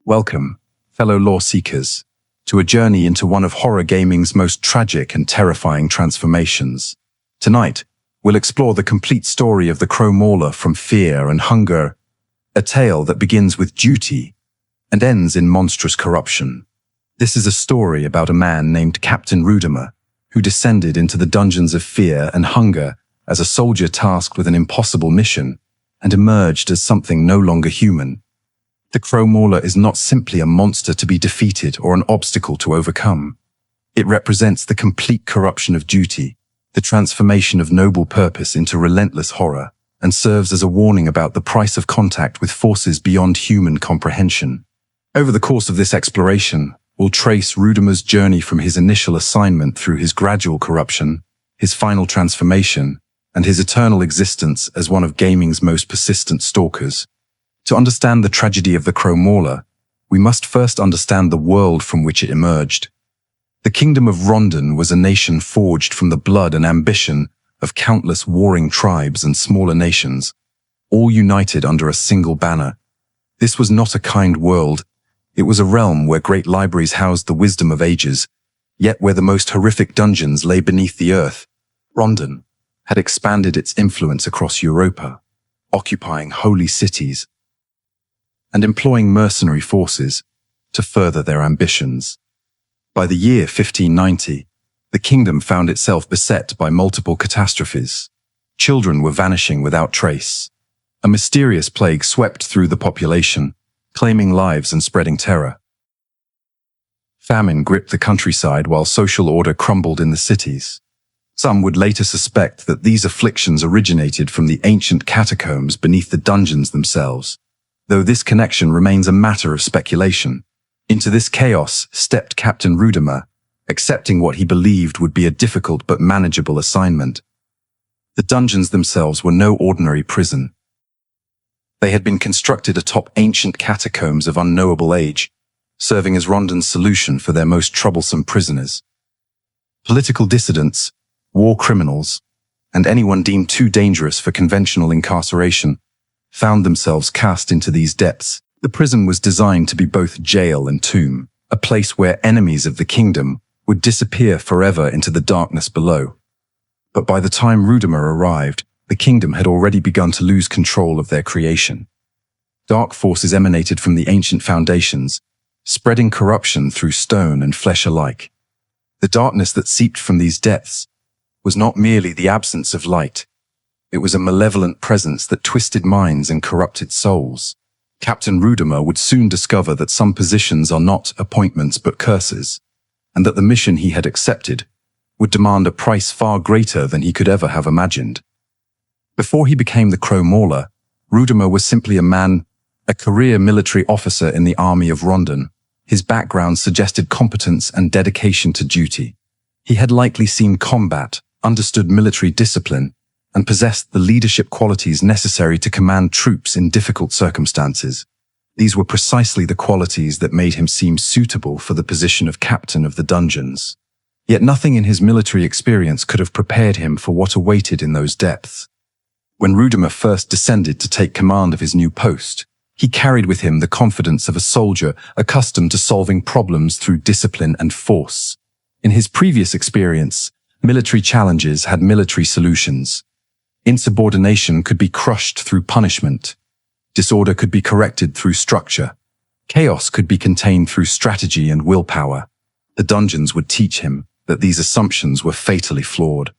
Welcome, fellow lore seekers, to a journey into one of horror gaming's most tragic and terrifying transformations. Tonight, we'll explore the complete story of the Crow Mauler from fear and hunger, a tale that begins with duty and ends in monstrous corruption. This is a story about a man named Captain Rudimer, who descended into the dungeons of fear and hunger as a soldier tasked with an impossible mission and emerged as something no longer human. The Crow Mauler is not simply a monster to be defeated or an obstacle to overcome. It represents the complete corruption of duty, the transformation of noble purpose into relentless horror, and serves as a warning about the price of contact with forces beyond human comprehension. Over the course of this exploration, we'll trace Rudimer's journey from his initial assignment through his gradual corruption, his final transformation, and his eternal existence as one of gaming's most persistent stalkers. To understand the tragedy of the Crow Mauler, we must first understand the world from which it emerged. The Kingdom of Rondon was a nation forged from the blood and ambition of countless warring tribes and smaller nations, all united under a single banner. This was not a kind world. It was a realm where great libraries housed the wisdom of ages, yet where the most horrific dungeons lay beneath the earth. Rondon had expanded its influence across Europa, occupying holy cities and employing mercenary forces to further their ambitions. By the year 1590, the kingdom found itself beset by multiple catastrophes. Children were vanishing without trace. A mysterious plague swept through the population, claiming lives and spreading terror. Famine gripped the countryside while social order crumbled in the cities. Some would later suspect that these afflictions originated from the ancient catacombs beneath the dungeons themselves, though this connection remains a matter of speculation. Into this chaos stepped Captain Rudimer, accepting what he believed would be a difficult but manageable assignment. The dungeons themselves were no ordinary prison. They had been constructed atop ancient catacombs of unknowable age, serving as Rondon's solution for their most troublesome prisoners. Political dissidents, war criminals, and anyone deemed too dangerous for conventional incarceration found themselves cast into these depths. The prison was designed to be both jail and tomb, a place where enemies of the kingdom would disappear forever into the darkness below. But by the time Rudimer arrived, the kingdom had already begun to lose control of their creation. Dark forces emanated from the ancient foundations, spreading corruption through stone and flesh alike. The darkness that seeped from these depths was not merely the absence of light. It was a malevolent presence that twisted minds and corrupted souls. Captain Rudimer would soon discover that some positions are not appointments but curses, and that the mission he had accepted would demand a price far greater than he could ever have imagined. Before he became the Crow Mauler, Rudimer was simply a career military officer in the army of Rondon. His background suggested competence and dedication to duty. He had likely seen combat, understood military discipline, and possessed the leadership qualities necessary to command troops in difficult circumstances. These were precisely the qualities that made him seem suitable for the position of captain of the dungeons. Yet nothing in his military experience could have prepared him for what awaited in those depths. When Rudimer first descended to take command of his new post, he carried with him the confidence of a soldier accustomed to solving problems through discipline and force. In his previous experience, military challenges had military solutions. Insubordination could be crushed through punishment. Disorder could be corrected through structure. Chaos could be contained through strategy and willpower. The dungeons would teach him that these assumptions were fatally flawed.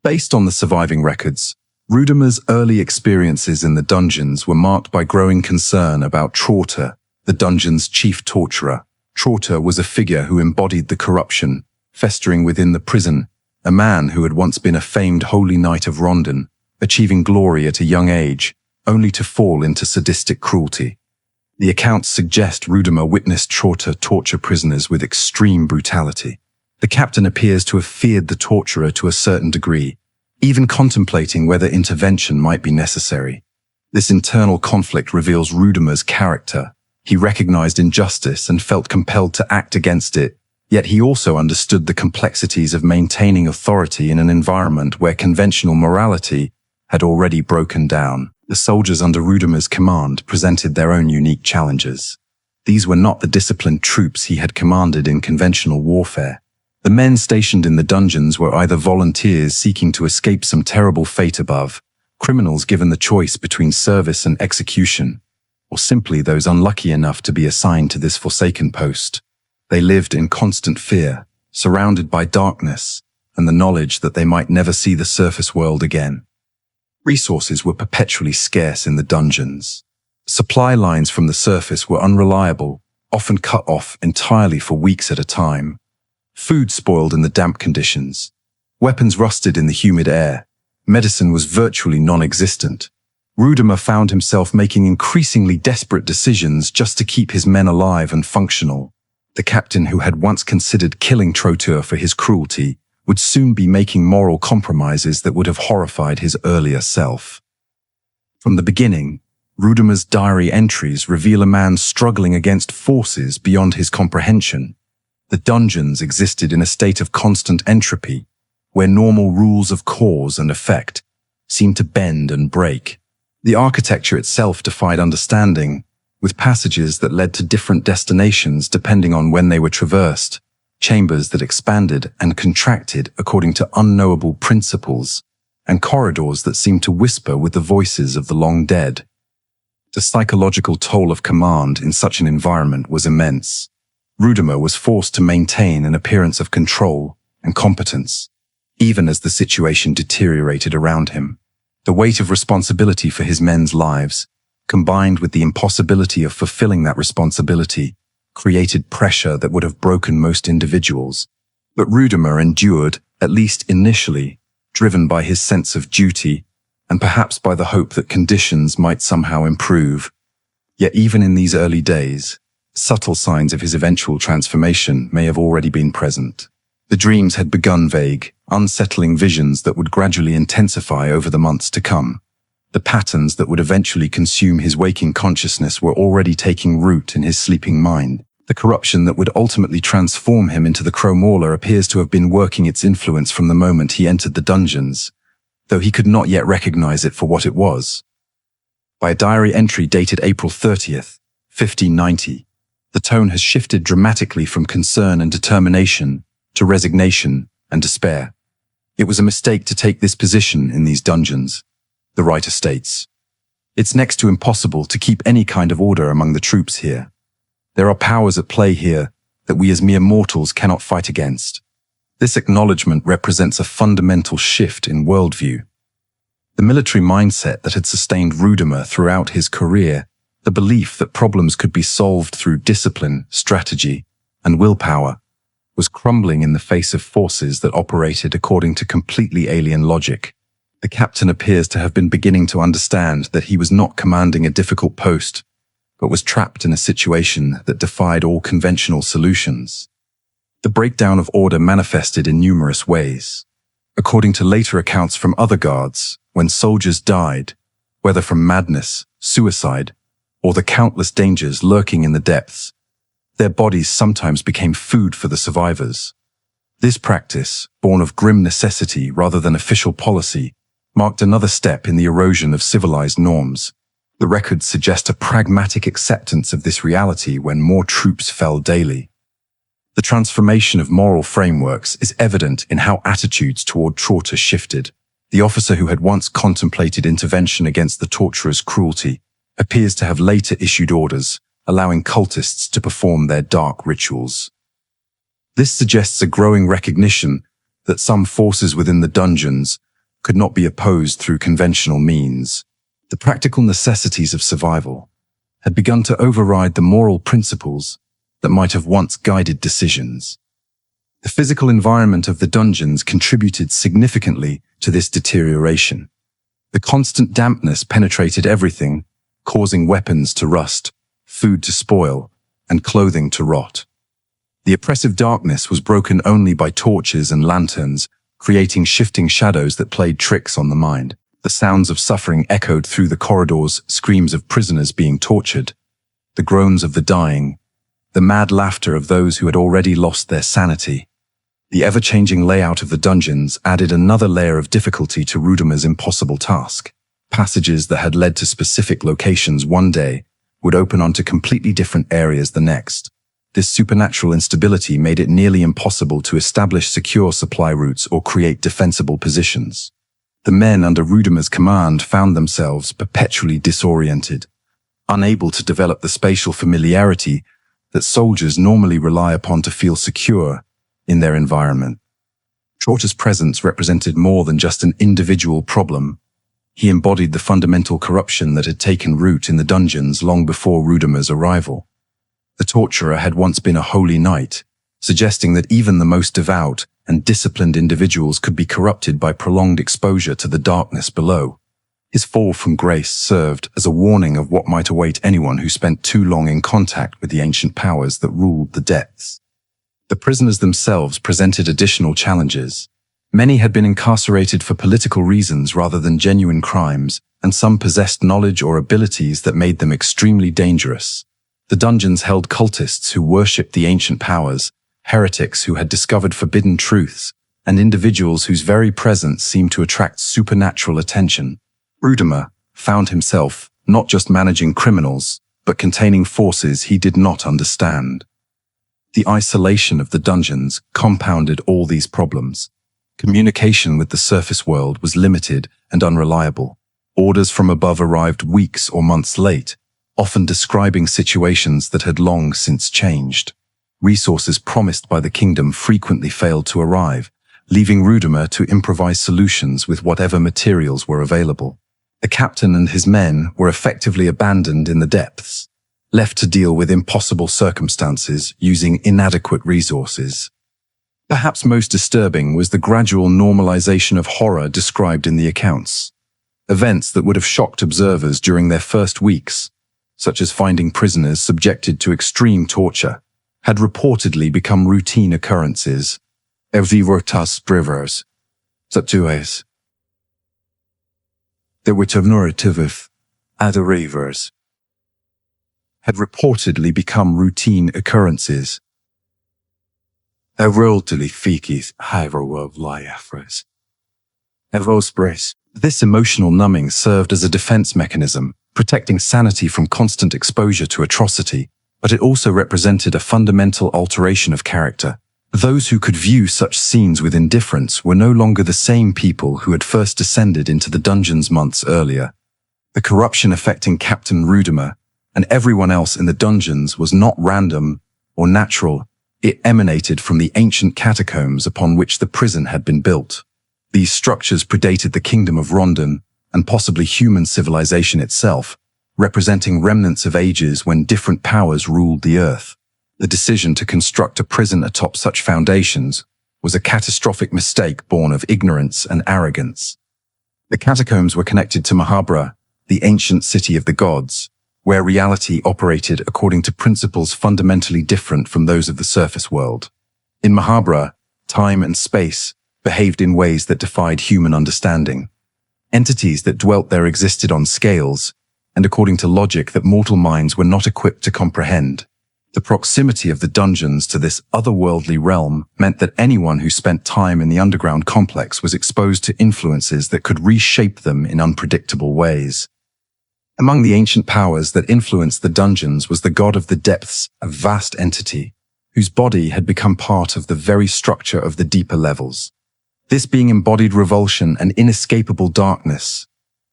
Based on the surviving records, Rudimer's early experiences in the dungeons were marked by growing concern about Trauter, the dungeon's chief torturer. Trauter was a figure who embodied the corruption festering within the prison, a man who had once been a famed holy knight of Rondon, achieving glory at a young age, only to fall into sadistic cruelty. The accounts suggest Rudimer witnessed Trauter torture prisoners with extreme brutality. The captain appears to have feared the torturer to a certain degree, even contemplating whether intervention might be necessary. This internal conflict reveals Rudimer's character. He recognized injustice and felt compelled to act against it, yet he also understood the complexities of maintaining authority in an environment where conventional morality had already broken down. The soldiers under Rudimer's command presented their own unique challenges. These were not the disciplined troops he had commanded in conventional warfare. The men stationed in the dungeons were either volunteers seeking to escape some terrible fate above, criminals given the choice between service and execution, or simply those unlucky enough to be assigned to this forsaken post. They lived in constant fear, surrounded by darkness, and the knowledge that they might never see the surface world again. Resources were perpetually scarce in the dungeons. Supply lines from the surface were unreliable, often cut off entirely for weeks at a time. Food spoiled in the damp conditions. Weapons rusted in the humid air. Medicine was virtually non-existent. Rudimer found himself making increasingly desperate decisions just to keep his men alive and functional. The captain who had once considered killing Trotur for his cruelty would soon be making moral compromises that would have horrified his earlier self. From the beginning, Rudimer's diary entries reveal a man struggling against forces beyond his comprehension. The dungeons existed in a state of constant entropy, where normal rules of cause and effect seemed to bend and break. The architecture itself defied understanding, with passages that led to different destinations depending on when they were traversed, chambers that expanded and contracted according to unknowable principles, and corridors that seemed to whisper with the voices of the long dead. The psychological toll of command in such an environment was immense. Rudimer was forced to maintain an appearance of control and competence, even as the situation deteriorated around him. The weight of responsibility for his men's lives, combined with the impossibility of fulfilling that responsibility, created pressure that would have broken most individuals. But Rudimer endured, at least initially, driven by his sense of duty, and perhaps by the hope that conditions might somehow improve. Yet even in these early days, subtle signs of his eventual transformation may have already been present. The dreams had begun vague, unsettling visions that would gradually intensify over the months to come. The patterns that would eventually consume his waking consciousness were already taking root in his sleeping mind. The corruption that would ultimately transform him into the Crow Mauler appears to have been working its influence from the moment he entered the dungeons, though he could not yet recognize it for what it was. By a diary entry dated April 30th, 1590, the tone has shifted dramatically from concern and determination to resignation and despair. It was a mistake to take this position in these dungeons, the writer states. It's next to impossible to keep any kind of order among the troops here. There are powers at play here that we as mere mortals cannot fight against. This acknowledgement represents a fundamental shift in worldview. The military mindset that had sustained Rudimer throughout his career, the belief that problems could be solved through discipline, strategy, and willpower, was crumbling in the face of forces that operated according to completely alien logic. The captain appears to have been beginning to understand that he was not commanding a difficult post, but was trapped in a situation that defied all conventional solutions. The breakdown of order manifested in numerous ways. According to later accounts from other guards, when soldiers died, whether from madness, suicide, or the countless dangers lurking in the depths, their bodies sometimes became food for the survivors. This practice, born of grim necessity rather than official policy, marked another step in the erosion of civilized norms. The records suggest a pragmatic acceptance of this reality when more troops fell daily. The transformation of moral frameworks is evident in how attitudes toward Trotur shifted. The officer who had once contemplated intervention against the torturer's cruelty appears to have later issued orders, allowing cultists to perform their dark rituals. This suggests a growing recognition that some forces within the dungeons could not be opposed through conventional means. The practical necessities of survival had begun to override the moral principles that might have once guided decisions. The physical environment of the dungeons contributed significantly to this deterioration. The constant dampness penetrated everything, causing weapons to rust, food to spoil, and clothing to rot. The oppressive darkness was broken only by torches and lanterns, creating shifting shadows that played tricks on the mind. The sounds of suffering echoed through the corridors, screams of prisoners being tortured, the groans of the dying, the mad laughter of those who had already lost their sanity. The ever-changing layout of the dungeons added another layer of difficulty to Rudimer's impossible task. Passages that had led to specific locations one day would open onto completely different areas the next. This supernatural instability made it nearly impossible to establish secure supply routes or create defensible positions. The men under Rudimer's command found themselves perpetually disoriented, unable to develop the spatial familiarity that soldiers normally rely upon to feel secure in their environment. Shorter's presence represented more than just an individual problem. He embodied the fundamental corruption that had taken root in the dungeons long before Rudimer's arrival. The torturer had once been a holy knight, suggesting that even the most devout and disciplined individuals could be corrupted by prolonged exposure to the darkness below. His fall from grace served as a warning of what might await anyone who spent too long in contact with the ancient powers that ruled the depths. The prisoners themselves presented additional challenges. Many had been incarcerated for political reasons rather than genuine crimes, and some possessed knowledge or abilities that made them extremely dangerous. The dungeons held cultists who worshipped the ancient powers, heretics who had discovered forbidden truths, and individuals whose very presence seemed to attract supernatural attention. Rudimer found himself not just managing criminals, but containing forces he did not understand. The isolation of the dungeons compounded all these problems. Communication with the surface world was limited and unreliable. Orders from above arrived weeks or months late, often describing situations that had long since changed. Resources promised by the kingdom frequently failed to arrive, leaving Rudimer to improvise solutions with whatever materials were available. The captain and his men were effectively abandoned in the depths, left to deal with impossible circumstances using inadequate resources. Perhaps most disturbing was the gradual normalization of horror described in the accounts. Events that would have shocked observers during their first weeks, such as finding prisoners subjected to extreme torture, had reportedly become routine occurrences. Evivortas brivers, satues. There were narrative adoravers had reportedly become routine occurrences. Eroltally fikis hyverwov liafres. Evospres. This emotional numbing served as a defense mechanism, protecting sanity from constant exposure to atrocity, but it also represented a fundamental alteration of character. Those who could view such scenes with indifference were no longer the same people who had first descended into the dungeons months earlier. The corruption affecting Captain Rudimer and everyone else in the dungeons was not random or natural. It emanated from the ancient catacombs upon which the prison had been built. These structures predated the Kingdom of Rondon and possibly human civilization itself, representing remnants of ages when different powers ruled the earth. The decision to construct a prison atop such foundations was a catastrophic mistake born of ignorance and arrogance. The catacombs were connected to Mahabra, the ancient city of the gods, where reality operated according to principles fundamentally different from those of the surface world. In Mahabra, time and space behaved in ways that defied human understanding. Entities that dwelt there existed on scales, and according to logic that mortal minds were not equipped to comprehend. The proximity of the dungeons to this otherworldly realm meant that anyone who spent time in the underground complex was exposed to influences that could reshape them in unpredictable ways. Among the ancient powers that influenced the dungeons was the god of the depths, a vast entity, whose body had become part of the very structure of the deeper levels. This being embodied revulsion and inescapable darkness,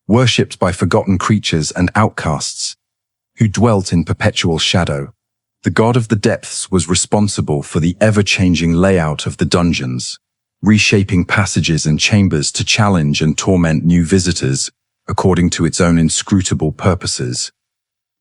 worshipped by forgotten creatures and outcasts, who dwelt in perpetual shadow. The god of the depths was responsible for the ever-changing layout of the dungeons, reshaping passages and chambers to challenge and torment new visitors according to its own inscrutable purposes.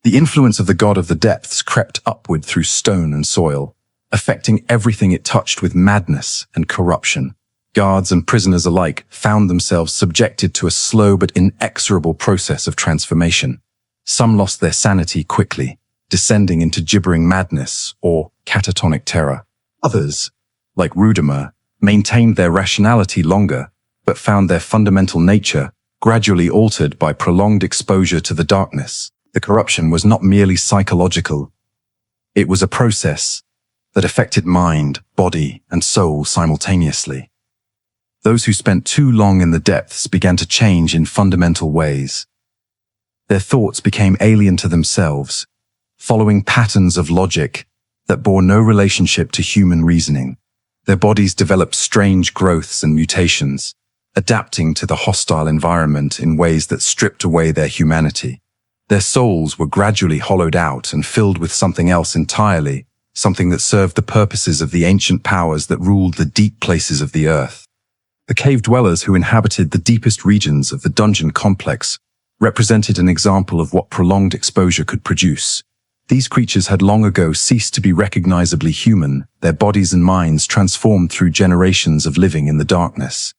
The influence of the god of the depths crept upward through stone and soil, affecting everything it touched with madness and corruption. Guards and prisoners alike found themselves subjected to a slow but inexorable process of transformation. Some lost their sanity quickly, descending into gibbering madness or catatonic terror. Others, like Rudimer, maintained their rationality longer, but found their fundamental nature gradually altered by prolonged exposure to the darkness. The corruption was not merely psychological. It was a process that affected mind, body, and soul simultaneously. Those who spent too long in the depths began to change in fundamental ways. Their thoughts became alien to themselves, following patterns of logic that bore no relationship to human reasoning. Their bodies developed strange growths and mutations, adapting to the hostile environment in ways that stripped away their humanity. Their souls were gradually hollowed out and filled with something else entirely, something that served the purposes of the ancient powers that ruled the deep places of the earth. The cave dwellers who inhabited the deepest regions of the dungeon complex represented an example of what prolonged exposure could produce. These creatures had long ago ceased to be recognizably human, their bodies and minds transformed through generations of living in the darkness.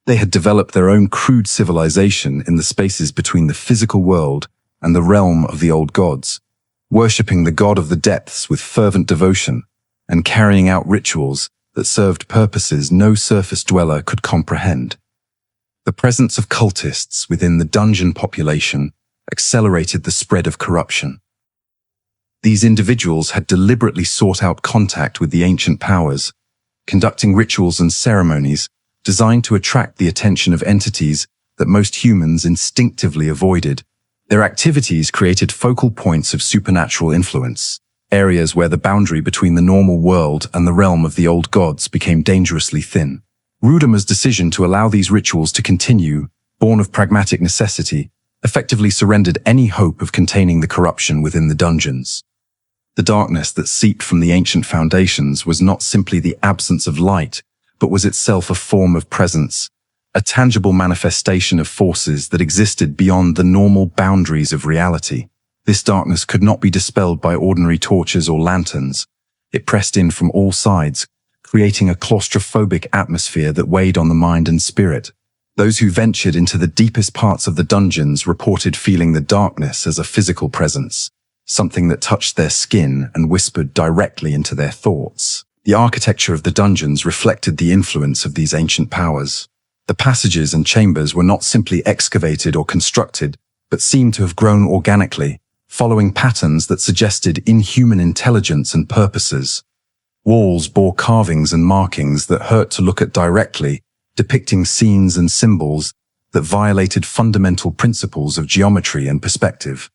They had developed their own crude civilization in the spaces between the physical world and the realm of the old gods, worshipping the god of the depths with fervent devotion and carrying out rituals that served purposes no surface dweller could comprehend. The presence of cultists within the dungeon population accelerated the spread of corruption. These individuals had deliberately sought out contact with the ancient powers, conducting rituals and ceremonies designed to attract the attention of entities that most humans instinctively avoided. Their activities created focal points of supernatural influence, areas where the boundary between the normal world and the realm of the old gods became dangerously thin. Rudimer's decision to allow these rituals to continue, born of pragmatic necessity, effectively surrendered any hope of containing the corruption within the dungeons. The darkness that seeped from the ancient foundations was not simply the absence of light, but was itself a form of presence, a tangible manifestation of forces that existed beyond the normal boundaries of reality. This darkness could not be dispelled by ordinary torches or lanterns. It pressed in from all sides, creating a claustrophobic atmosphere that weighed on the mind and spirit. Those who ventured into the deepest parts of the dungeons reported feeling the darkness as a physical presence, something that touched their skin and whispered directly into their thoughts. The architecture of the dungeons reflected the influence of these ancient powers. The passages and chambers were not simply excavated or constructed, but seemed to have grown organically, following patterns that suggested inhuman intelligence and purposes. Walls bore carvings and markings that hurt to look at directly, depicting scenes and symbols that violated fundamental principles of geometry and perspective.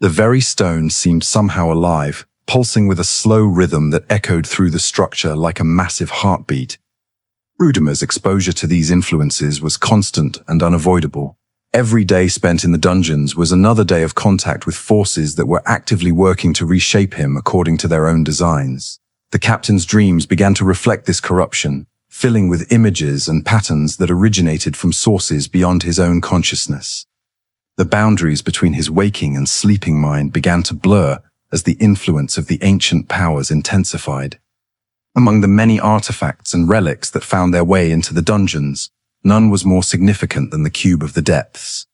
The very stone seemed somehow alive, pulsing with a slow rhythm that echoed through the structure like a massive heartbeat. Rudimer's exposure to these influences was constant and unavoidable. Every day spent in the dungeons was another day of contact with forces that were actively working to reshape him according to their own designs. The captain's dreams began to reflect this corruption, filling with images and patterns that originated from sources beyond his own consciousness. The boundaries between his waking and sleeping mind began to blur as the influence of the ancient powers intensified. Among the many artifacts and relics that found their way into the dungeons, none was more significant than the Cube of the Depths.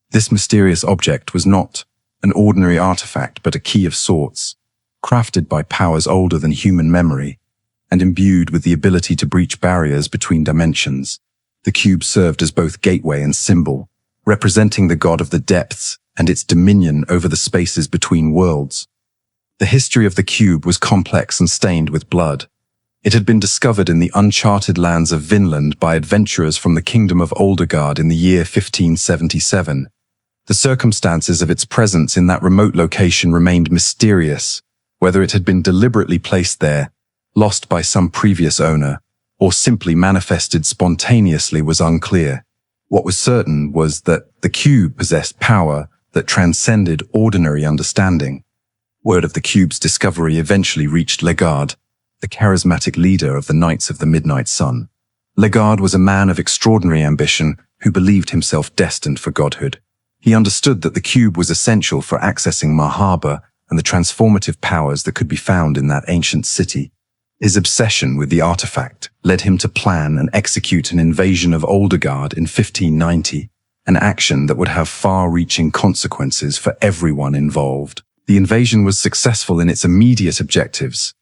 This mysterious object was not an ordinary artifact but a key of sorts, crafted by powers older than human memory, and imbued with the ability to breach barriers between dimensions. The cube served as both gateway and symbol, representing the god of the depths and its dominion over the spaces between worlds. The history of the cube was complex and stained with blood. It had been discovered in the uncharted lands of Vinland by adventurers from the Kingdom of Rondon in the year 1577. The circumstances of its presence in that remote location remained mysterious. Whether it had been deliberately placed there, lost by some previous owner, or simply manifested spontaneously was unclear. What was certain was that the cube possessed power that transcended ordinary understanding. Word of the cube's discovery eventually reached Legard, the charismatic leader of the Knights of the Midnight Sun. Legard was a man of extraordinary ambition who believed himself destined for godhood. He understood that the cube was essential for accessing Mahaba and the transformative powers that could be found in that ancient city. His obsession with the artifact led him to plan and execute an invasion of Oldegard in 1590, an action that would have far-reaching consequences for everyone involved. The invasion was successful in its immediate objectives.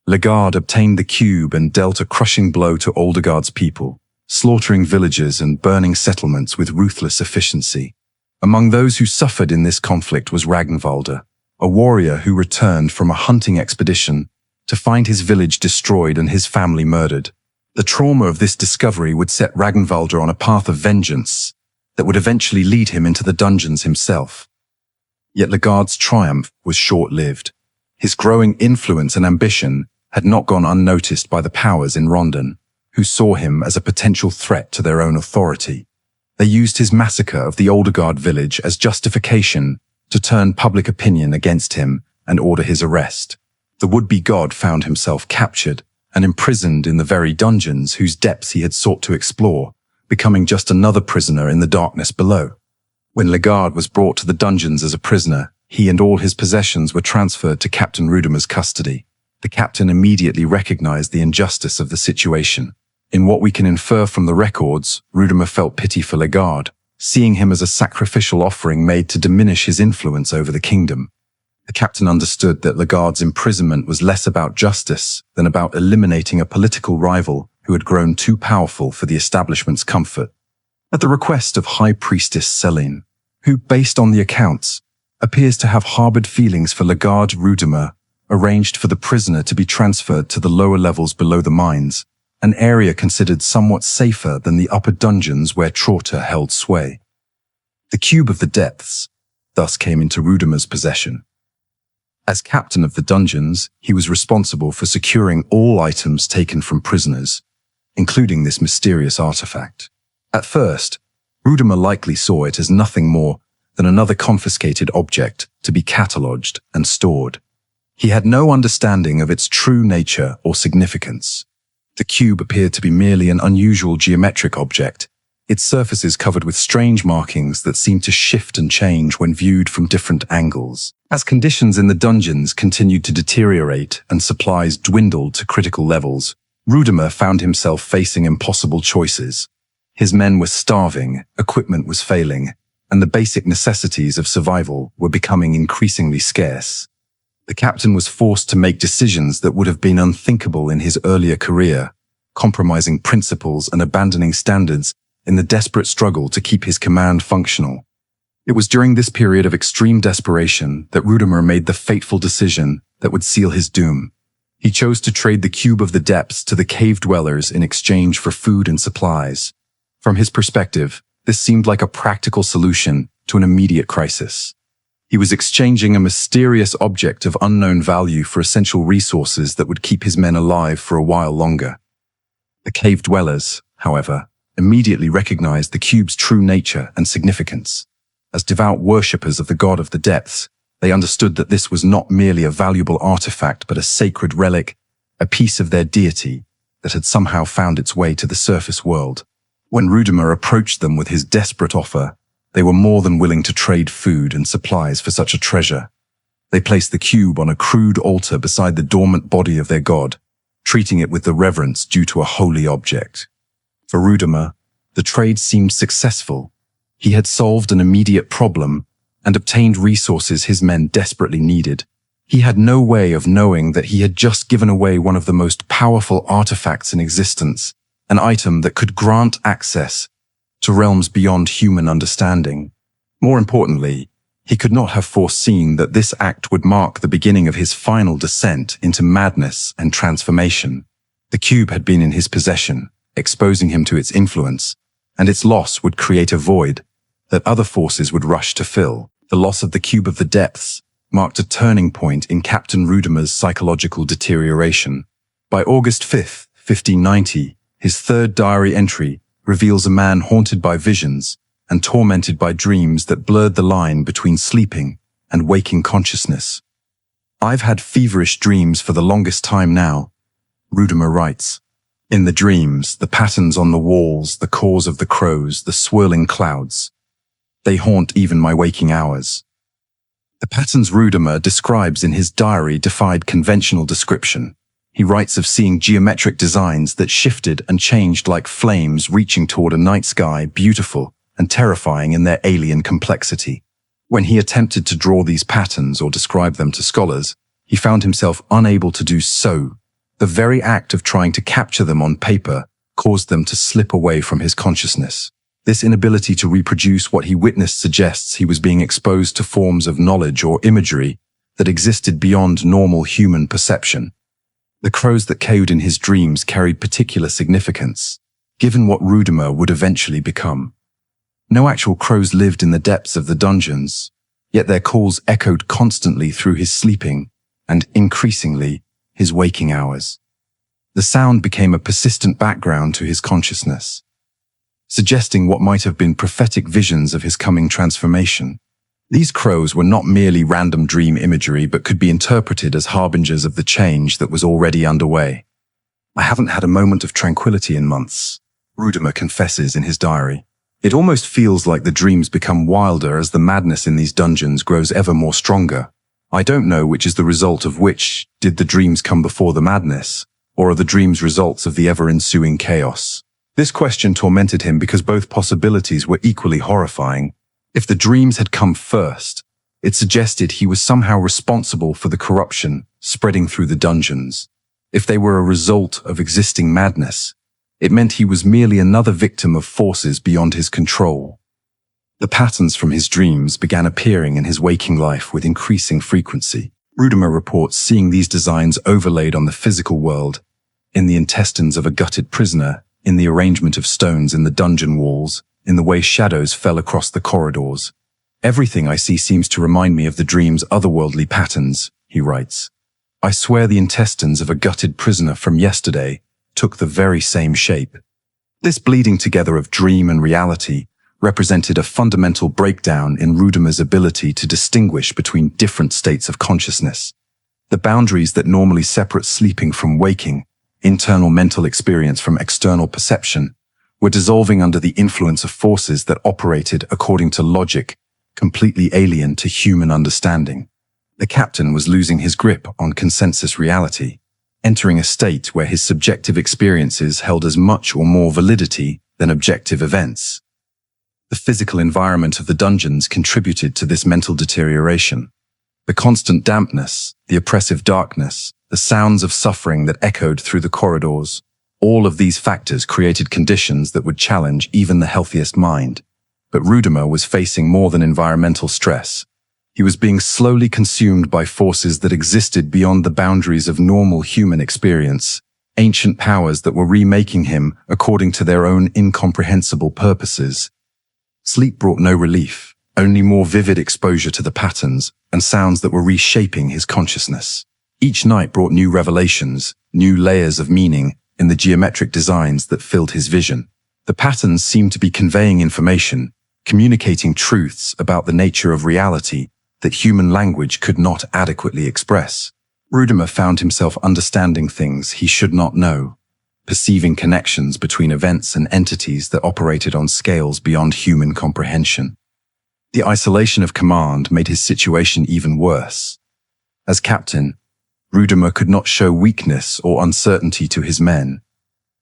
Legard obtained the cube and dealt a crushing blow to Oldegard's people, slaughtering villagers and burning settlements with ruthless efficiency. Among those who suffered in this conflict was Ragnvaldr, a warrior who returned from a hunting expedition to find his village destroyed and his family murdered. The trauma of this discovery would set Ragnvaldr on a path of vengeance that would eventually lead him into the dungeons himself. Yet Lagarde's triumph was short-lived. His growing influence and ambition had not gone unnoticed by the powers in Rondon, who saw him as a potential threat to their own authority. They used his massacre of the Olderguard village as justification to turn public opinion against him and order his arrest. The would-be god found himself captured and imprisoned in the very dungeons whose depths he had sought to explore, becoming just another prisoner in the darkness below. When Lagarde was brought to the dungeons as a prisoner, he and all his possessions were transferred to Captain Rudimer's custody. The captain immediately recognized the injustice of the situation. In what we can infer from the records, Rudimer felt pity for Lagarde, seeing him as a sacrificial offering made to diminish his influence over the kingdom. The captain understood that Lagarde's imprisonment was less about justice than about eliminating a political rival who had grown too powerful for the establishment's comfort. At the request of High Priestess Selene, who, based on the accounts, appears to have harbored feelings for Lagarde, Rudimer arranged for the prisoner to be transferred to the lower levels below the mines, an area considered somewhat safer than the upper dungeons where Trauter held sway. The Cube of the Depths thus came into Rudimer's possession. As captain of the dungeons, he was responsible for securing all items taken from prisoners, including this mysterious artifact. At first, Rudimer likely saw it as nothing more than another confiscated object to be catalogued and stored. He had no understanding of its true nature or significance. The cube appeared to be merely an unusual geometric object, its surfaces covered with strange markings that seemed to shift and change when viewed from different angles. As conditions in the dungeons continued to deteriorate and supplies dwindled to critical levels, Rudimer found himself facing impossible choices. His men were starving, equipment was failing, and the basic necessities of survival were becoming increasingly scarce. The captain was forced to make decisions that would have been unthinkable in his earlier career, compromising principles and abandoning standards in the desperate struggle to keep his command functional. It was during this period of extreme desperation that Rudimer made the fateful decision that would seal his doom. He chose to trade the Cube of the Depths to the cave dwellers in exchange for food and supplies. From his perspective, this seemed like a practical solution to an immediate crisis. He was exchanging a mysterious object of unknown value for essential resources that would keep his men alive for a while longer. The cave dwellers, however, immediately recognized the cube's true nature and significance. As devout worshippers of the god of the depths, they understood that this was not merely a valuable artifact but a sacred relic, a piece of their deity that had somehow found its way to the surface world. When Rudimer approached them with his desperate offer, they were more than willing to trade food and supplies for such a treasure. They placed the cube on a crude altar beside the dormant body of their god, treating it with the reverence due to a holy object. For Rudimer, the trade seemed successful. He had solved an immediate problem and obtained resources his men desperately needed. He had no way of knowing that he had just given away one of the most powerful artifacts in existence, an item that could grant access to realms beyond human understanding. More importantly, he could not have foreseen that this act would mark the beginning of his final descent into madness and transformation. The cube had been in his possession, exposing him to its influence, and its loss would create a void that other forces would rush to fill. The loss of the Cube of the Depths marked a turning point in Captain Rudimer's psychological deterioration. By August 5, 1590, his third diary entry reveals a man haunted by visions and tormented by dreams that blurred the line between sleeping and waking consciousness. "I've had feverish dreams for the longest time now," Rudimer writes. "In the dreams, the patterns on the walls, the cause of the crows, the swirling clouds, they haunt even my waking hours." The patterns Rudimer describes in his diary defied conventional description. He writes of seeing geometric designs that shifted and changed like flames reaching toward a night sky, beautiful and terrifying in their alien complexity. When he attempted to draw these patterns or describe them to scholars, he found himself unable to do so. The very act of trying to capture them on paper caused them to slip away from his consciousness. This inability to reproduce what he witnessed suggests he was being exposed to forms of knowledge or imagery that existed beyond normal human perception. The crows that cawed in his dreams carried particular significance, given what Rudimer would eventually become. No actual crows lived in the depths of the dungeons, Yet their calls echoed constantly through his sleeping and, increasingly, his waking hours. The sound became a persistent background to his consciousness, suggesting what might have been prophetic visions of his coming transformation. These crows were not merely random dream imagery, but could be interpreted as harbingers of the change that was already underway. "I haven't had a moment of tranquility in months," Rudimer confesses in his diary. "It almost feels like the dreams become wilder as the madness in these dungeons grows ever more stronger. I don't know which is the result of which. Did the dreams come before the madness, or are the dreams results of the ever-ensuing chaos?" This question tormented him because both possibilities were equally horrifying. If the dreams had come first, it suggested he was somehow responsible for the corruption spreading through the dungeons. If they were a result of existing madness, it meant he was merely another victim of forces beyond his control. The patterns from his dreams began appearing in his waking life with increasing frequency. Rudimer reports seeing these designs overlaid on the physical world, in the intestines of a gutted prisoner, in the arrangement of stones in the dungeon walls, in the way shadows fell across the corridors. "Everything I see seems to remind me of the dream's otherworldly patterns," he writes. "I swear the intestines of a gutted prisoner from yesterday took the very same shape." This bleeding together of dream and reality represented a fundamental breakdown in Rudimer's ability to distinguish between different states of consciousness. The boundaries that normally separate sleeping from waking, internal mental experience from external perception, were dissolving under the influence of forces that operated according to logic, completely alien to human understanding. The captain was losing his grip on consensus reality, entering a state where his subjective experiences held as much or more validity than objective events. The physical environment of the dungeons contributed to this mental deterioration. The constant dampness, the oppressive darkness, the sounds of suffering that echoed through the corridors, all of these factors created conditions that would challenge even the healthiest mind. But Rudimer was facing more than environmental stress. He was being slowly consumed by forces that existed beyond the boundaries of normal human experience, ancient powers that were remaking him according to their own incomprehensible purposes. Sleep brought no relief, only more vivid exposure to the patterns and sounds that were reshaping his consciousness. Each night brought new revelations, new layers of meaning in the geometric designs that filled his vision. The patterns seemed to be conveying information, communicating truths about the nature of reality that human language could not adequately express. Rudimer found himself understanding things he should not know, perceiving connections between events and entities that operated on scales beyond human comprehension. The isolation of command made his situation even worse. As captain, Rudimer could not show weakness or uncertainty to his men.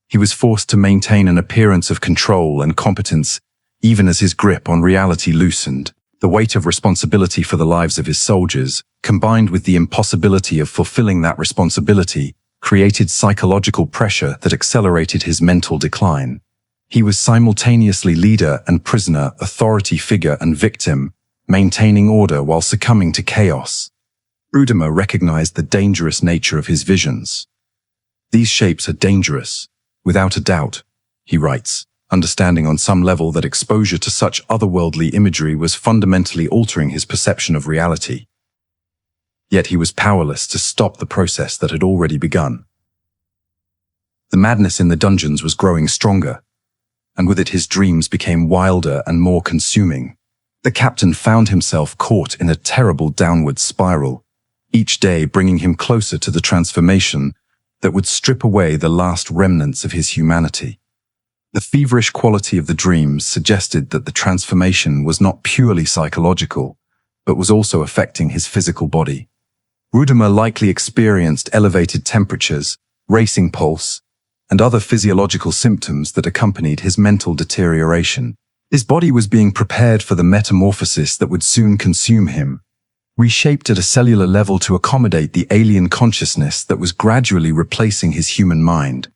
He was forced to maintain an appearance of control and competence even as his grip on reality loosened. The weight of responsibility for the lives of his soldiers, combined with the impossibility of fulfilling that responsibility, created psychological pressure that accelerated his mental decline. He was simultaneously leader and prisoner, authority figure and victim, maintaining order while succumbing to chaos. Rudimer recognized the dangerous nature of his visions. "These shapes are dangerous, without a doubt," he writes, understanding on some level that exposure to such otherworldly imagery was fundamentally altering his perception of reality. Yet he was powerless to stop the process that had already begun. The madness in the dungeons was growing stronger, and with it his dreams became wilder and more consuming. The captain found himself caught in a terrible downward spiral, each day bringing him closer to the transformation that would strip away the last remnants of his humanity. The feverish quality of the dreams suggested that the transformation was not purely psychological, but was also affecting his physical body. Rudimer likely experienced elevated temperatures, racing pulse, and other physiological symptoms that accompanied his mental deterioration. His body was being prepared for the metamorphosis that would soon consume him, reshaped at a cellular level to accommodate the alien consciousness that was gradually replacing his human mind.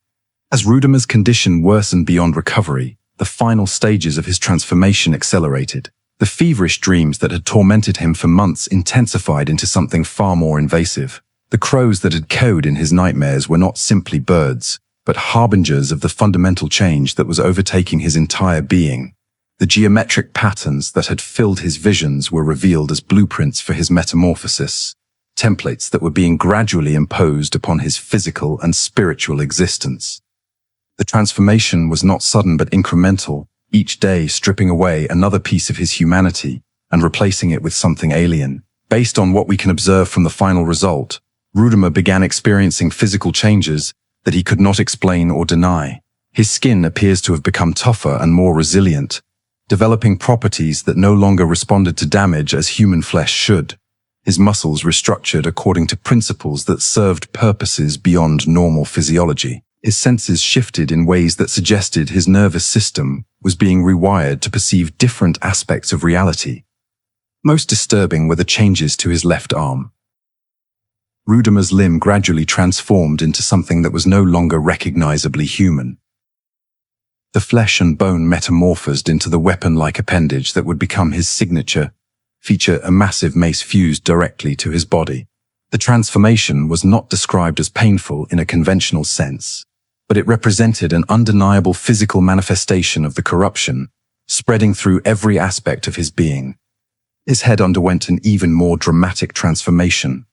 As Rudimer's condition worsened beyond recovery, the final stages of his transformation accelerated. The feverish dreams that had tormented him for months intensified into something far more invasive. The crows that had cawed in his nightmares were not simply birds, but harbingers of the fundamental change that was overtaking his entire being. The geometric patterns that had filled his visions were revealed as blueprints for his metamorphosis, templates that were being gradually imposed upon his physical and spiritual existence. The transformation was not sudden but incremental, each day stripping away another piece of his humanity and replacing it with something alien. Based on what we can observe from the final result, Rudimer began experiencing physical changes that he could not explain or deny. His skin appears to have become tougher and more resilient, developing properties that no longer responded to damage as human flesh should. His muscles restructured according to principles that served purposes beyond normal physiology. His senses shifted in ways that suggested his nervous system was being rewired to perceive different aspects of reality. Most disturbing were the changes to his left arm. Rudimer's limb gradually transformed into something that was no longer recognizably human. The flesh and bone metamorphosed into the weapon-like appendage that would become his signature, feature a massive mace fused directly to his body. The transformation was not described as painful in a conventional sense, but it represented an undeniable physical manifestation of the corruption, spreading through every aspect of his being. His head underwent an even more dramatic transformation.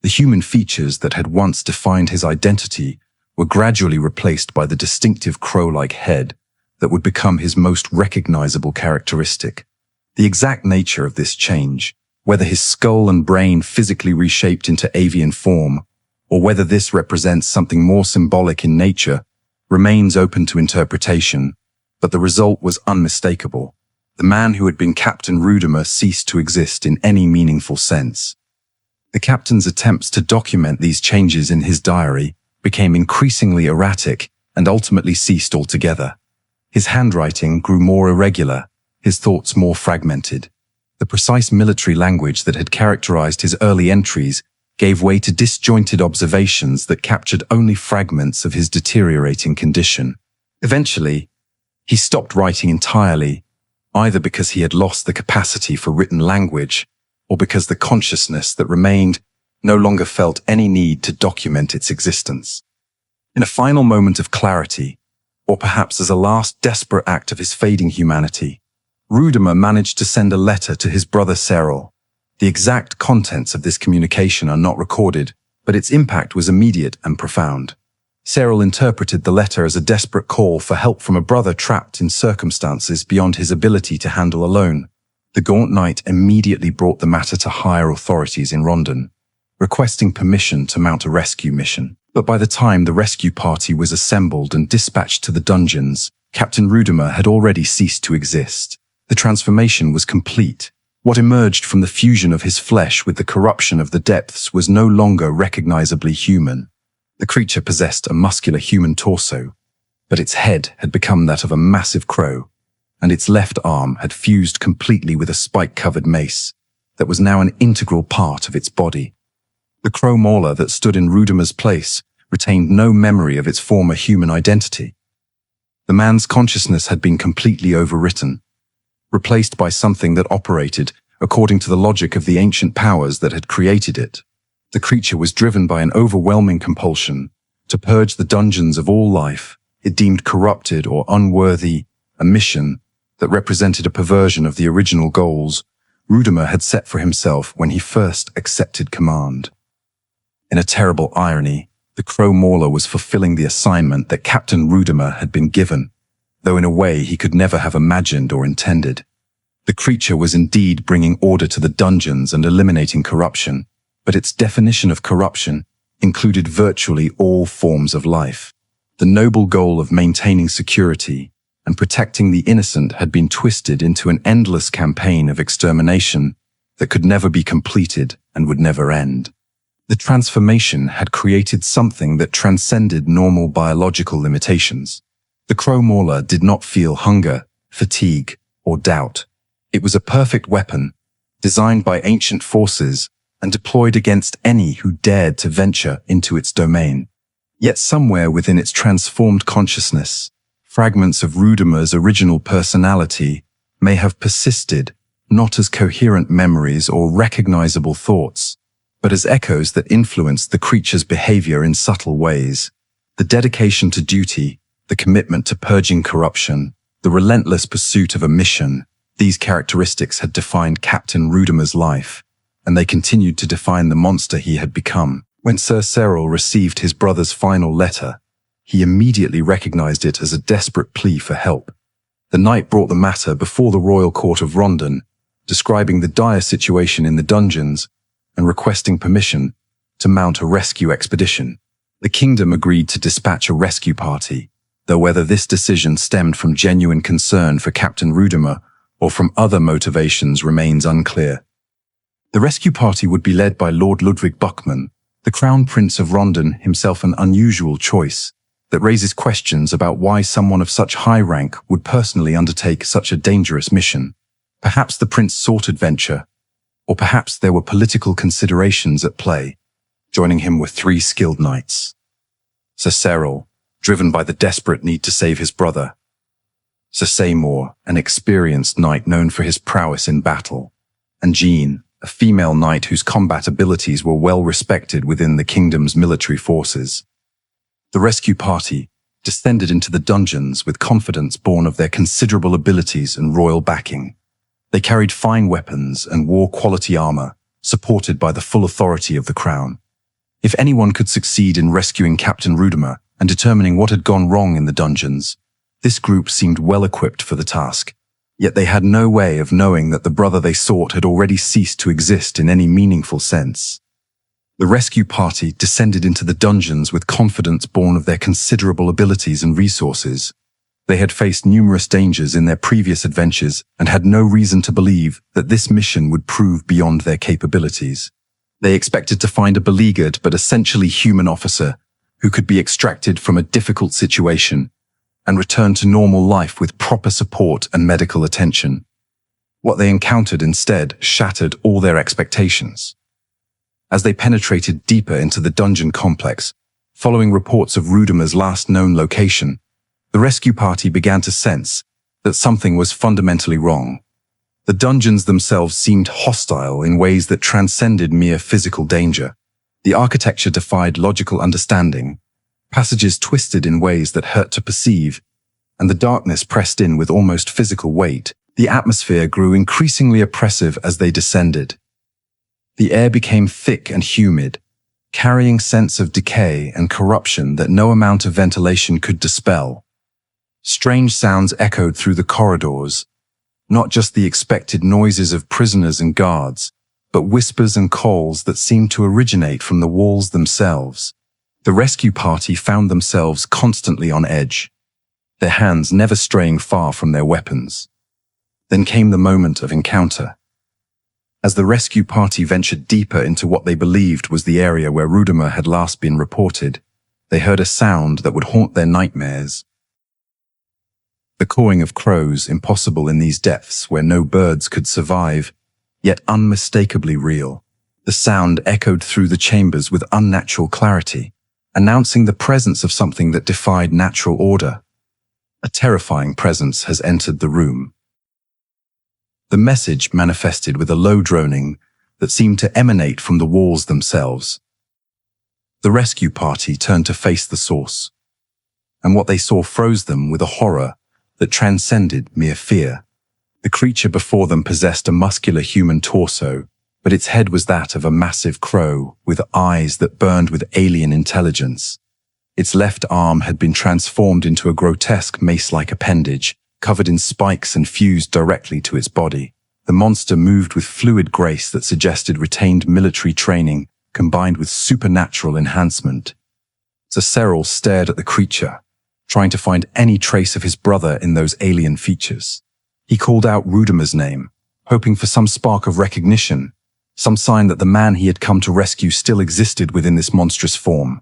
The human features that had once defined his identity were gradually replaced by the distinctive crow-like head that would become his most recognizable characteristic. The exact nature of this change, whether his skull and brain physically reshaped into avian form, or whether this represents something more symbolic in nature, remains open to interpretation, but the result was unmistakable. The man who had been Captain Rudimer ceased to exist in any meaningful sense. The captain's attempts to document these changes in his diary became increasingly erratic and ultimately ceased altogether. His handwriting grew more irregular, his thoughts more fragmented. The precise military language that had characterized his early entries gave way to disjointed observations that captured only fragments of his deteriorating condition. Eventually, he stopped writing entirely, either because he had lost the capacity for written language, or because the consciousness that remained no longer felt any need to document its existence. In a final moment of clarity, or perhaps as a last desperate act of his fading humanity, Rudimer managed to send a letter to his brother Seril. The exact contents of this communication are not recorded, but its impact was immediate and profound. Seril interpreted the letter as a desperate call for help from a brother trapped in circumstances beyond his ability to handle alone. The Gaunt Knight immediately brought the matter to higher authorities in Rondon, requesting permission to mount a rescue mission. But by the time the rescue party was assembled and dispatched to the dungeons, Captain Rudimer had already ceased to exist. The transformation was complete. What emerged from the fusion of his flesh with the corruption of the depths was no longer recognizably human. The creature possessed a muscular human torso, but its head had become that of a massive crow, and its left arm had fused completely with a spike-covered mace that was now an integral part of its body. The Crow Mauler that stood in Rudimer's place retained no memory of its former human identity. The man's consciousness had been completely overwritten, replaced by something that operated according to the logic of the ancient powers that had created it. The creature was driven by an overwhelming compulsion to purge the dungeons of all life it deemed corrupted or unworthy, a mission that represented a perversion of the original goals Rudimer had set for himself when he first accepted command. In a terrible irony, the Crow Mauler was fulfilling the assignment that Captain Rudimer had been given, though in a way he could never have imagined or intended. The creature was indeed bringing order to the dungeons and eliminating corruption, but its definition of corruption included virtually all forms of life. The noble goal of maintaining security and protecting the innocent had been twisted into an endless campaign of extermination that could never be completed and would never end. The transformation had created something that transcended normal biological limitations. The Crow Mauler did not feel hunger, fatigue, or doubt. It was a perfect weapon, designed by ancient forces and deployed against any who dared to venture into its domain. Yet somewhere within its transformed consciousness, fragments of Rudimer's original personality may have persisted, not as coherent memories or recognizable thoughts, but as echoes that influenced the creature's behavior in subtle ways. The dedication to duty, the commitment to purging corruption, The relentless pursuit of a mission, these characteristics had defined Captain Rudimer's life, and they continued to define the monster he had become. When Ser Seril received his brother's final letter, he immediately recognized it as a desperate plea for help. The knight brought the matter before the royal court of Rondon, describing the dire situation in the dungeons and requesting permission to mount a rescue expedition. The kingdom agreed to dispatch a rescue party, though whether this decision stemmed from genuine concern for Captain Rudimer or from other motivations remains unclear. The rescue party would be led by Lord Ludwig Buckman, the Crown Prince of Rondon, himself an unusual choice that raises questions about why someone of such high rank would personally undertake such a dangerous mission. Perhaps the prince sought adventure, or perhaps there were political considerations at play. Joining him were 3 skilled knights. Ser Seril, driven by the desperate need to save his brother. Ser Seril, an experienced knight known for his prowess in battle. And Jean, a female knight whose combat abilities were well respected within the kingdom's military forces. The rescue party descended into the dungeons with confidence born of their considerable abilities and royal backing. They carried fine weapons and wore quality armor, supported by the full authority of the crown. If anyone could succeed in rescuing Captain Rudimer and determining what had gone wrong in the dungeons, this group seemed well equipped for the task. Yet they had no way of knowing that the brother they sought had already ceased to exist in any meaningful sense. The rescue party descended into the dungeons with confidence born of their considerable abilities and resources. They had faced numerous dangers in their previous adventures and had no reason to believe that this mission would prove beyond their capabilities. They expected to find a beleaguered but essentially human officer who could be extracted from a difficult situation and return to normal life with proper support and medical attention. What they encountered instead shattered all their expectations. As they penetrated deeper into the dungeon complex, following reports of Rudimer's last known location, the rescue party began to sense that something was fundamentally wrong. The dungeons themselves seemed hostile in ways that transcended mere physical danger. The architecture defied logical understanding, passages twisted in ways that hurt to perceive, and the darkness pressed in with almost physical weight. The atmosphere grew increasingly oppressive as they descended. The air became thick and humid, carrying sense of decay and corruption that no amount of ventilation could dispel. Strange sounds echoed through the corridors, not just the expected noises of prisoners and guards, but whispers and calls that seemed to originate from the walls themselves. The rescue party found themselves constantly on edge, their hands never straying far from their weapons. Then came the moment of encounter. As the rescue party ventured deeper into what they believed was the area where Rudimer had last been reported, they heard a sound that would haunt their nightmares. The cawing of crows, impossible in these depths where no birds could survive, yet unmistakably real. The sound echoed through the chambers with unnatural clarity, announcing the presence of something that defied natural order. A terrifying presence has entered the room. The message manifested with a low droning that seemed to emanate from the walls themselves. The rescue party turned to face the source, and what they saw froze them with a horror that transcended mere fear. The creature before them possessed a muscular human torso, but its head was that of a massive crow with eyes that burned with alien intelligence. Its left arm had been transformed into a grotesque mace-like appendage, covered in spikes and fused directly to its body. The monster moved with fluid grace that suggested retained military training combined with supernatural enhancement. Ser Seril stared at the creature, trying to find any trace of his brother in those alien features. He called out Rudimer's name, hoping for some spark of recognition, some sign that the man he had come to rescue still existed within this monstrous form.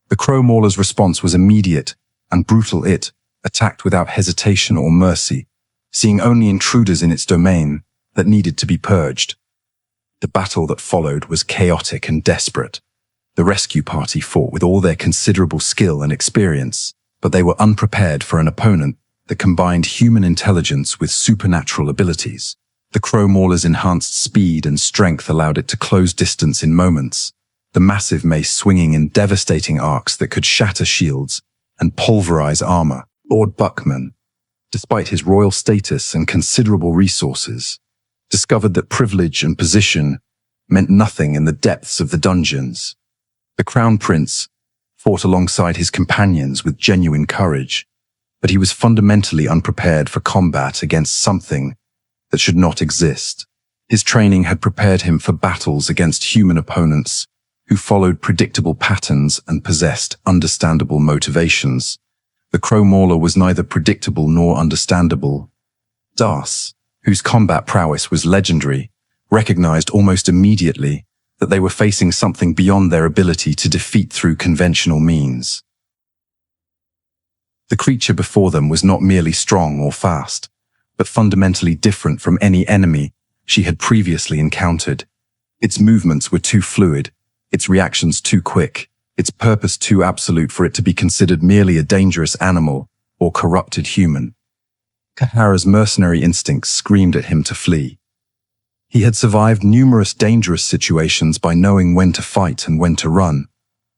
The Crow Mauler's response was immediate and brutal. It attacked without hesitation or mercy, seeing only intruders in its domain that needed to be purged. The battle that followed was chaotic and desperate. The rescue party fought with all their considerable skill and experience, but they were unprepared for an opponent that combined human intelligence with supernatural abilities. The Crow Mauler's enhanced speed and strength allowed it to close distance in moments, the massive mace swinging in devastating arcs that could shatter shields and pulverize armor. Lord Buckman, despite his royal status and considerable resources, discovered that privilege and position meant nothing in the depths of the dungeons. The Crown Prince fought alongside his companions with genuine courage, but he was fundamentally unprepared for combat against something that should not exist. His training had prepared him for battles against human opponents who followed predictable patterns and possessed understandable motivations. The Crow Mauler was neither predictable nor understandable. Das, whose combat prowess was legendary, recognized almost immediately that they were facing something beyond their ability to defeat through conventional means. The creature before them was not merely strong or fast, but fundamentally different from any enemy she had previously encountered. Its movements were too fluid, its reactions too quick, its purpose too absolute for it to be considered merely a dangerous animal or corrupted human. Kahara's mercenary instincts screamed at him to flee. He had survived numerous dangerous situations by knowing when to fight and when to run,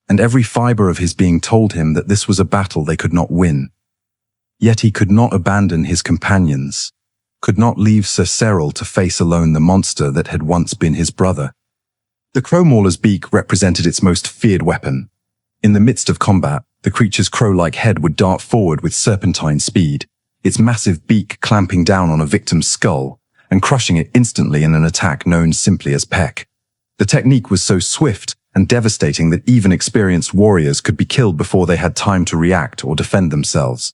and every fiber of his being told him that this was a battle they could not win. Yet he could not abandon his companions, could not leave Ser Seril to face alone the monster that had once been his brother. The Crow Mauler's beak represented its most feared weapon. In the midst of combat, the creature's crow-like head would dart forward with serpentine speed, its massive beak clamping down on a victim's skull and crushing it instantly in an attack known simply as peck. The technique was so swift and devastating that even experienced warriors could be killed before they had time to react or defend themselves.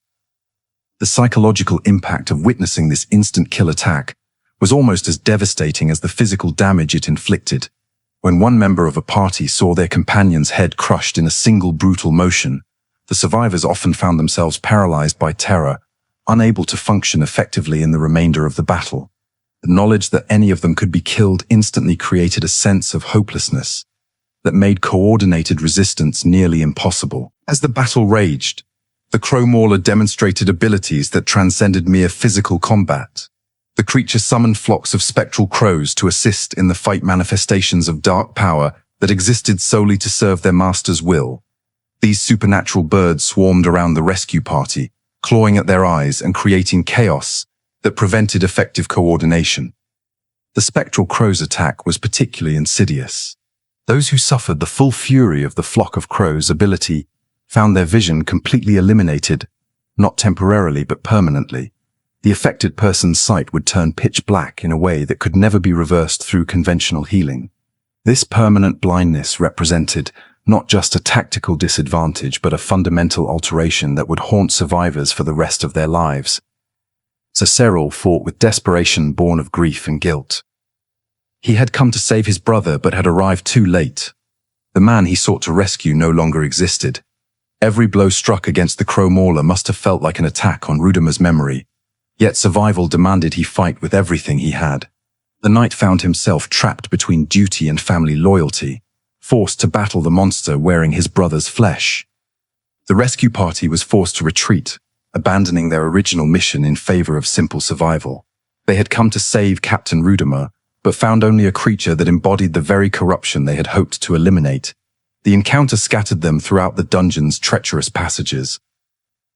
The psychological impact of witnessing this instant kill attack was almost as devastating as the physical damage it inflicted. When one member of a party saw their companion's head crushed in a single brutal motion, the survivors often found themselves paralyzed by terror, unable to function effectively in the remainder of the battle. The knowledge that any of them could be killed instantly created a sense of hopelessness that made coordinated resistance nearly impossible. As the battle raged, the Crow Mauler demonstrated abilities that transcended mere physical combat. The creature summoned flocks of spectral crows to assist in the fight, manifestations of dark power that existed solely to serve their master's will. These supernatural birds swarmed around the rescue party, clawing at their eyes and creating chaos that prevented effective coordination. The spectral crow's attack was particularly insidious. Those who suffered the full fury of the flock of crows' ability found their vision completely eliminated, not temporarily but permanently. The affected person's sight would turn pitch black in a way that could never be reversed through conventional healing. This permanent blindness represented not just a tactical disadvantage but a fundamental alteration that would haunt survivors for the rest of their lives. Ser Seril fought with desperation born of grief and guilt. He had come to save his brother but had arrived too late. The man he sought to rescue no longer existed. Every blow struck against the Crow Mauler must have felt like an attack on Rudimer's memory, yet survival demanded he fight with everything he had. The knight found himself trapped between duty and family loyalty, forced to battle the monster wearing his brother's flesh. The rescue party was forced to retreat, abandoning their original mission in favor of simple survival. They had come to save Captain Rudimer, but found only a creature that embodied the very corruption they had hoped to eliminate. The encounter scattered them throughout the dungeon's treacherous passages.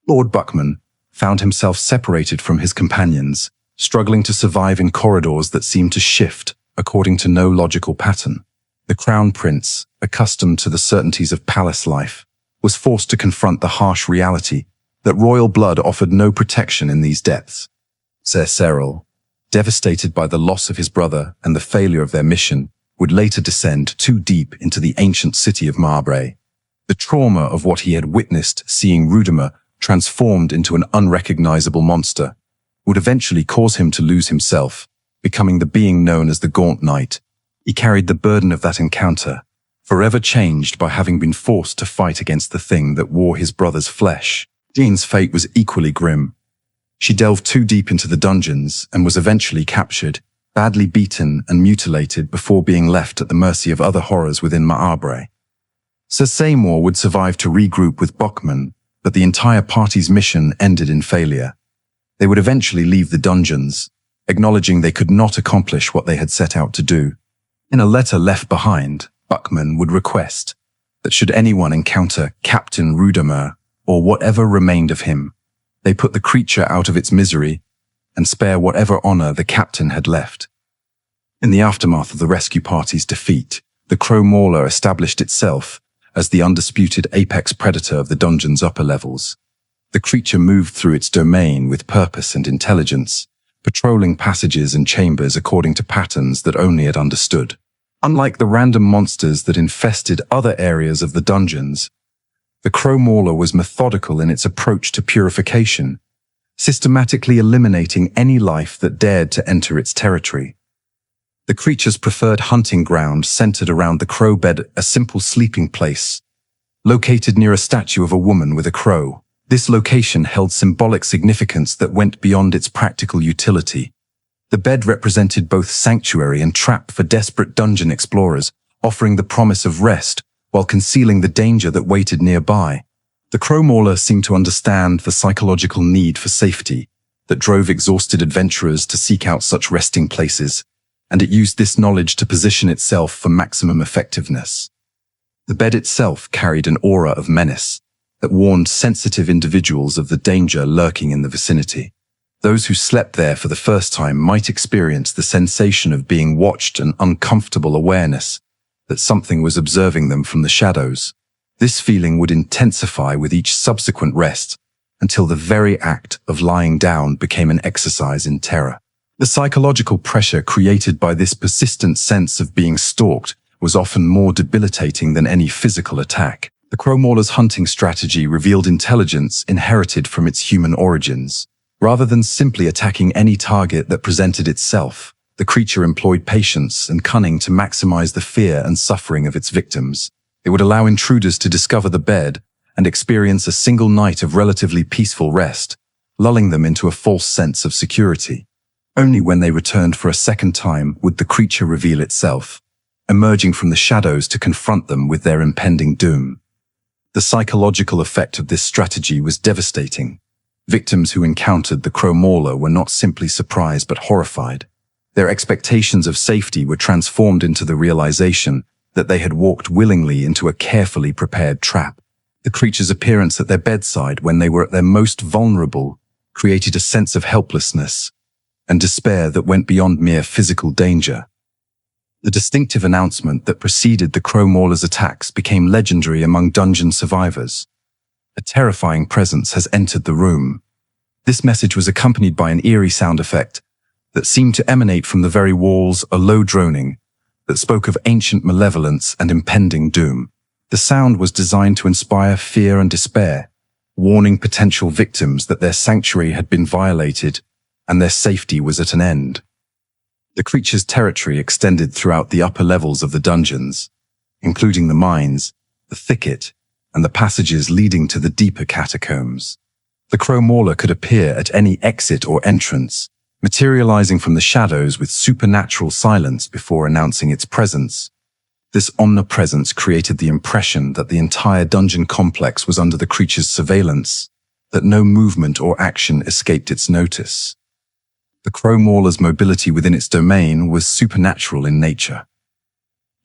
Lord Buckman found himself separated from his companions, struggling to survive in corridors that seemed to shift according to no logical pattern. The Crown Prince, accustomed to the certainties of palace life, was forced to confront the harsh reality that royal blood offered no protection in these depths. Ser Seril, devastated by the loss of his brother and the failure of their mission, would later descend too deep into the ancient city of Marbre. The trauma of what he had witnessed seeing Rudimer transformed into an unrecognizable monster would eventually cause him to lose himself, becoming the being known as the Gaunt Knight. He carried the burden of that encounter, forever changed by having been forced to fight against the thing that wore his brother's flesh. Jean's fate was equally grim. She delved too deep into the dungeons and was eventually captured, badly beaten and mutilated before being left at the mercy of other horrors within Marbre. Ser Seymour would survive to regroup with Buckman, but the entire party's mission ended in failure. They would eventually leave the dungeons, acknowledging they could not accomplish what they had set out to do. In a letter left behind, Buckman would request that should anyone encounter Captain Rudimer or whatever remained of him, They put the creature out of its misery and spare whatever honor the captain had left. In the aftermath of the rescue party's defeat, the Crow Mauler established itself as the undisputed apex predator of the dungeon's upper levels. The creature moved through its domain with purpose and intelligence, patrolling passages and chambers according to patterns that only it understood. Unlike the random monsters that infested other areas of the dungeons, the Crow Mauler was methodical in its approach to purification, systematically eliminating any life that dared to enter its territory. The creature's preferred hunting ground centered around the crow bed, a simple sleeping place, located near a statue of a woman with a crow. This location held symbolic significance that went beyond its practical utility. The bed represented both sanctuary and trap for desperate dungeon explorers, offering the promise of rest while concealing the danger that waited nearby. The Crow Mauler seemed to understand the psychological need for safety that drove exhausted adventurers to seek out such resting places, and it used this knowledge to position itself for maximum effectiveness. The bed itself carried an aura of menace that warned sensitive individuals of the danger lurking in the vicinity. Those who slept there for the first time might experience the sensation of being watched, an uncomfortable awareness that something was observing them from the shadows. This feeling would intensify with each subsequent rest until the very act of lying down became an exercise in terror. The psychological pressure created by this persistent sense of being stalked was often more debilitating than any physical attack. The Crow Mauler's hunting strategy revealed intelligence inherited from its human origins. Rather than simply attacking any target that presented itself, the creature employed patience and cunning to maximize the fear and suffering of its victims. It would allow intruders to discover the bed and experience a single night of relatively peaceful rest, lulling them into a false sense of security. Only when they returned for a second time would the creature reveal itself, emerging from the shadows to confront them with their impending doom. The psychological effect of this strategy was devastating. Victims who encountered the Crow Mauler were not simply surprised but horrified. Their expectations of safety were transformed into the realization that they had walked willingly into a carefully prepared trap. The creature's appearance at their bedside when they were at their most vulnerable created a sense of helplessness and despair that went beyond mere physical danger. The distinctive announcement that preceded the Crow Mauler's attacks became legendary among dungeon survivors. A terrifying presence has entered the room. This message was accompanied by an eerie sound effect that seemed to emanate from the very walls, a low droning that spoke of ancient malevolence and impending doom. The sound was designed to inspire fear and despair, warning potential victims that their sanctuary had been violated and their safety was at an end. The creature's territory extended throughout the upper levels of the dungeons, including the mines, the thicket, and the passages leading to the deeper catacombs. The Crow Mauler could appear at any exit or entrance, materializing from the shadows with supernatural silence before announcing its presence. This omnipresence created the impression that the entire dungeon complex was under the creature's surveillance, that no movement or action escaped its notice. The Crow Mauler's mobility within its domain was supernatural in nature.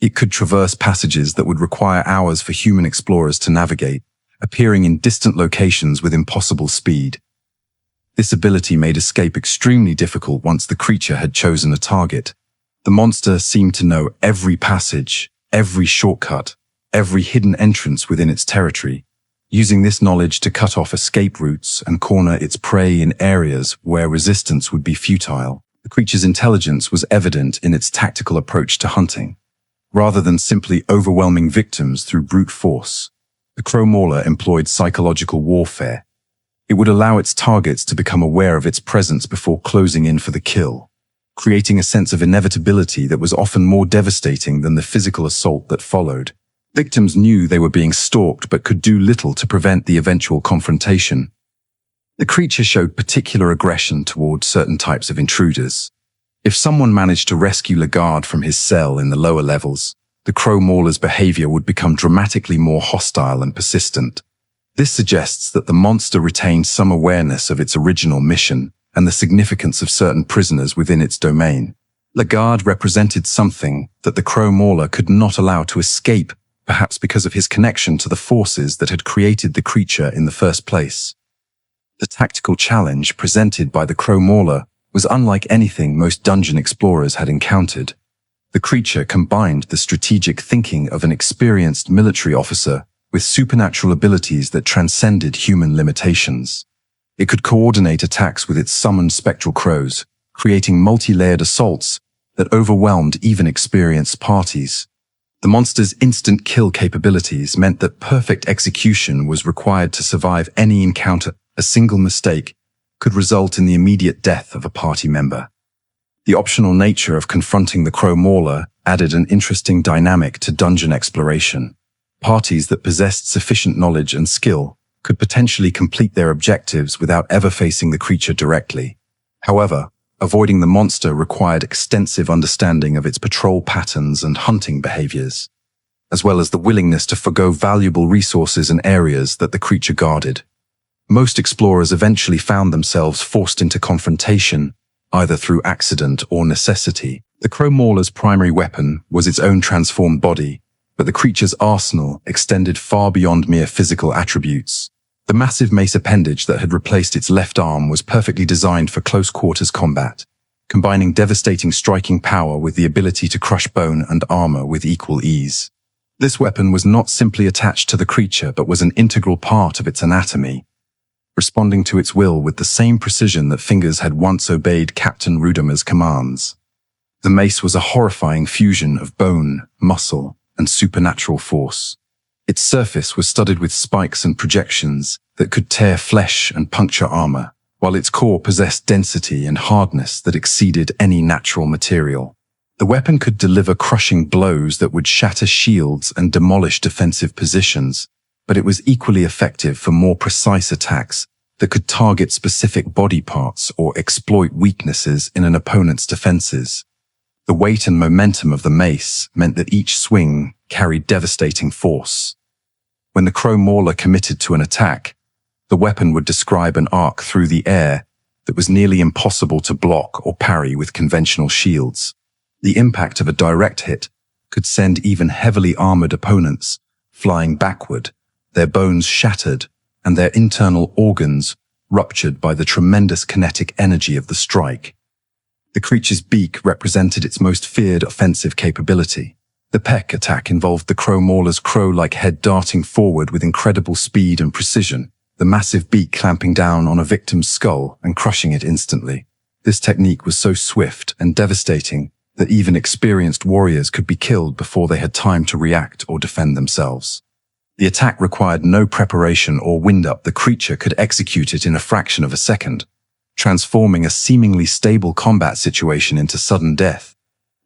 It could traverse passages that would require hours for human explorers to navigate, appearing in distant locations with impossible speed. This ability made escape extremely difficult once the creature had chosen a target. The monster seemed to know every passage, every shortcut, every hidden entrance within its territory, using this knowledge to cut off escape routes and corner its prey in areas where resistance would be futile. The creature's intelligence was evident in its tactical approach to hunting. Rather than simply overwhelming victims through brute force, the Crow Mauler employed psychological warfare. It would allow its targets to become aware of its presence before closing in for the kill, creating a sense of inevitability that was often more devastating than the physical assault that followed. Victims knew they were being stalked but could do little to prevent the eventual confrontation. The creature showed particular aggression towards certain types of intruders. If someone managed to rescue Lagarde from his cell in the lower levels, the Crow Mauler's behavior would become dramatically more hostile and persistent. This suggests that the monster retained some awareness of its original mission and the significance of certain prisoners within its domain. Lagarde represented something that the Crow Mauler could not allow to escape, perhaps because of his connection to the forces that had created the creature in the first place. The tactical challenge presented by the Crow Mauler was unlike anything most dungeon explorers had encountered. The creature combined the strategic thinking of an experienced military officer with supernatural abilities that transcended human limitations. It could coordinate attacks with its summoned spectral crows, creating multi-layered assaults that overwhelmed even experienced parties. The monster's instant kill capabilities meant that perfect execution was required to survive any encounter. A single mistake could result in the immediate death of a party member. The optional nature of confronting the Crow Mauler added an interesting dynamic to dungeon exploration. Parties that possessed sufficient knowledge and skill could potentially complete their objectives without ever facing the creature directly. However, avoiding the monster required extensive understanding of its patrol patterns and hunting behaviors, as well as the willingness to forgo valuable resources and areas that the creature guarded. Most explorers eventually found themselves forced into confrontation, either through accident or necessity. The Crow Mauler's primary weapon was its own transformed body, but the creature's arsenal extended far beyond mere physical attributes. The massive mace appendage that had replaced its left arm was perfectly designed for close-quarters combat, combining devastating striking power with the ability to crush bone and armor with equal ease. This weapon was not simply attached to the creature but was an integral part of its anatomy, responding to its will with the same precision that fingers had once obeyed Captain Rudimer's commands. The mace was a horrifying fusion of bone, muscle, and supernatural force. Its surface was studded with spikes and projections that could tear flesh and puncture armor, while its core possessed density and hardness that exceeded any natural material. The weapon could deliver crushing blows that would shatter shields and demolish defensive positions, but it was equally effective for more precise attacks that could target specific body parts or exploit weaknesses in an opponent's defenses. The weight and momentum of the mace meant that each swing carried devastating force. When the Crow Mauler committed to an attack, the weapon would describe an arc through the air that was nearly impossible to block or parry with conventional shields. The impact of a direct hit could send even heavily armored opponents flying backward, their bones shattered and their internal organs ruptured by the tremendous kinetic energy of the strike. The creature's beak represented its most feared offensive capability. The peck attack involved the Crow Mauler's crow-like head darting forward with incredible speed and precision, the massive beak clamping down on a victim's skull and crushing it instantly. This technique was so swift and devastating that even experienced warriors could be killed before they had time to react or defend themselves. The attack required no preparation or wind-up. The creature could execute it in a fraction of a second, transforming a seemingly stable combat situation into sudden death.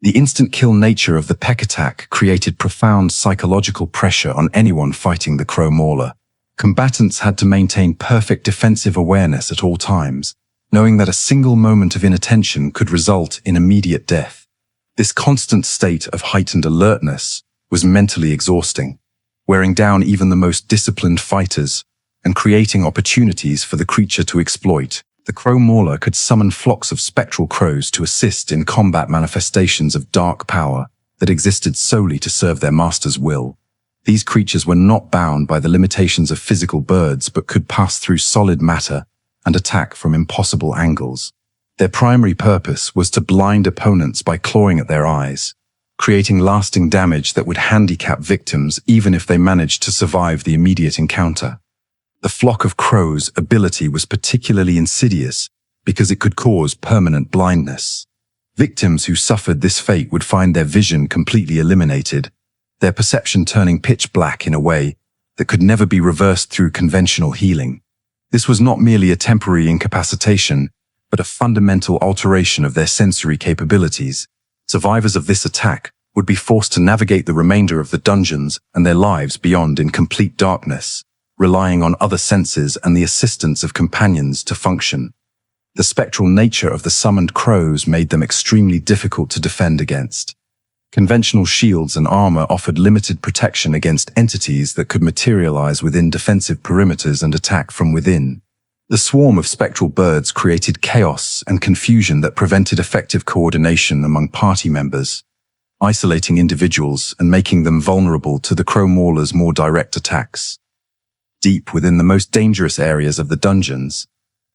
The instant kill nature of the peck attack created profound psychological pressure on anyone fighting the Crow Mauler. Combatants had to maintain perfect defensive awareness at all times, knowing that a single moment of inattention could result in immediate death. This constant state of heightened alertness was mentally exhausting, wearing down even the most disciplined fighters and creating opportunities for the creature to exploit. The Crow Mauler could summon flocks of spectral crows to assist in combat manifestations of dark power that existed solely to serve their master's will. These creatures were not bound by the limitations of physical birds but could pass through solid matter and attack from impossible angles. Their primary purpose was to blind opponents by clawing at their eyes, creating lasting damage that would handicap victims even if they managed to survive the immediate encounter. The flock of crows' ability was particularly insidious because it could cause permanent blindness. Victims who suffered this fate would find their vision completely eliminated, their perception turning pitch black in a way that could never be reversed through conventional healing. This was not merely a temporary incapacitation, but a fundamental alteration of their sensory capabilities. Survivors of this attack would be forced to navigate the remainder of the dungeons and their lives beyond in complete darkness, relying on other senses and the assistance of companions to function. The spectral nature of the summoned crows made them extremely difficult to defend against. Conventional shields and armor offered limited protection against entities that could materialize within defensive perimeters and attack from within. The swarm of spectral birds created chaos and confusion that prevented effective coordination among party members, isolating individuals and making them vulnerable to the Crow Mauler's more direct attacks. Deep within the most dangerous areas of the dungeons,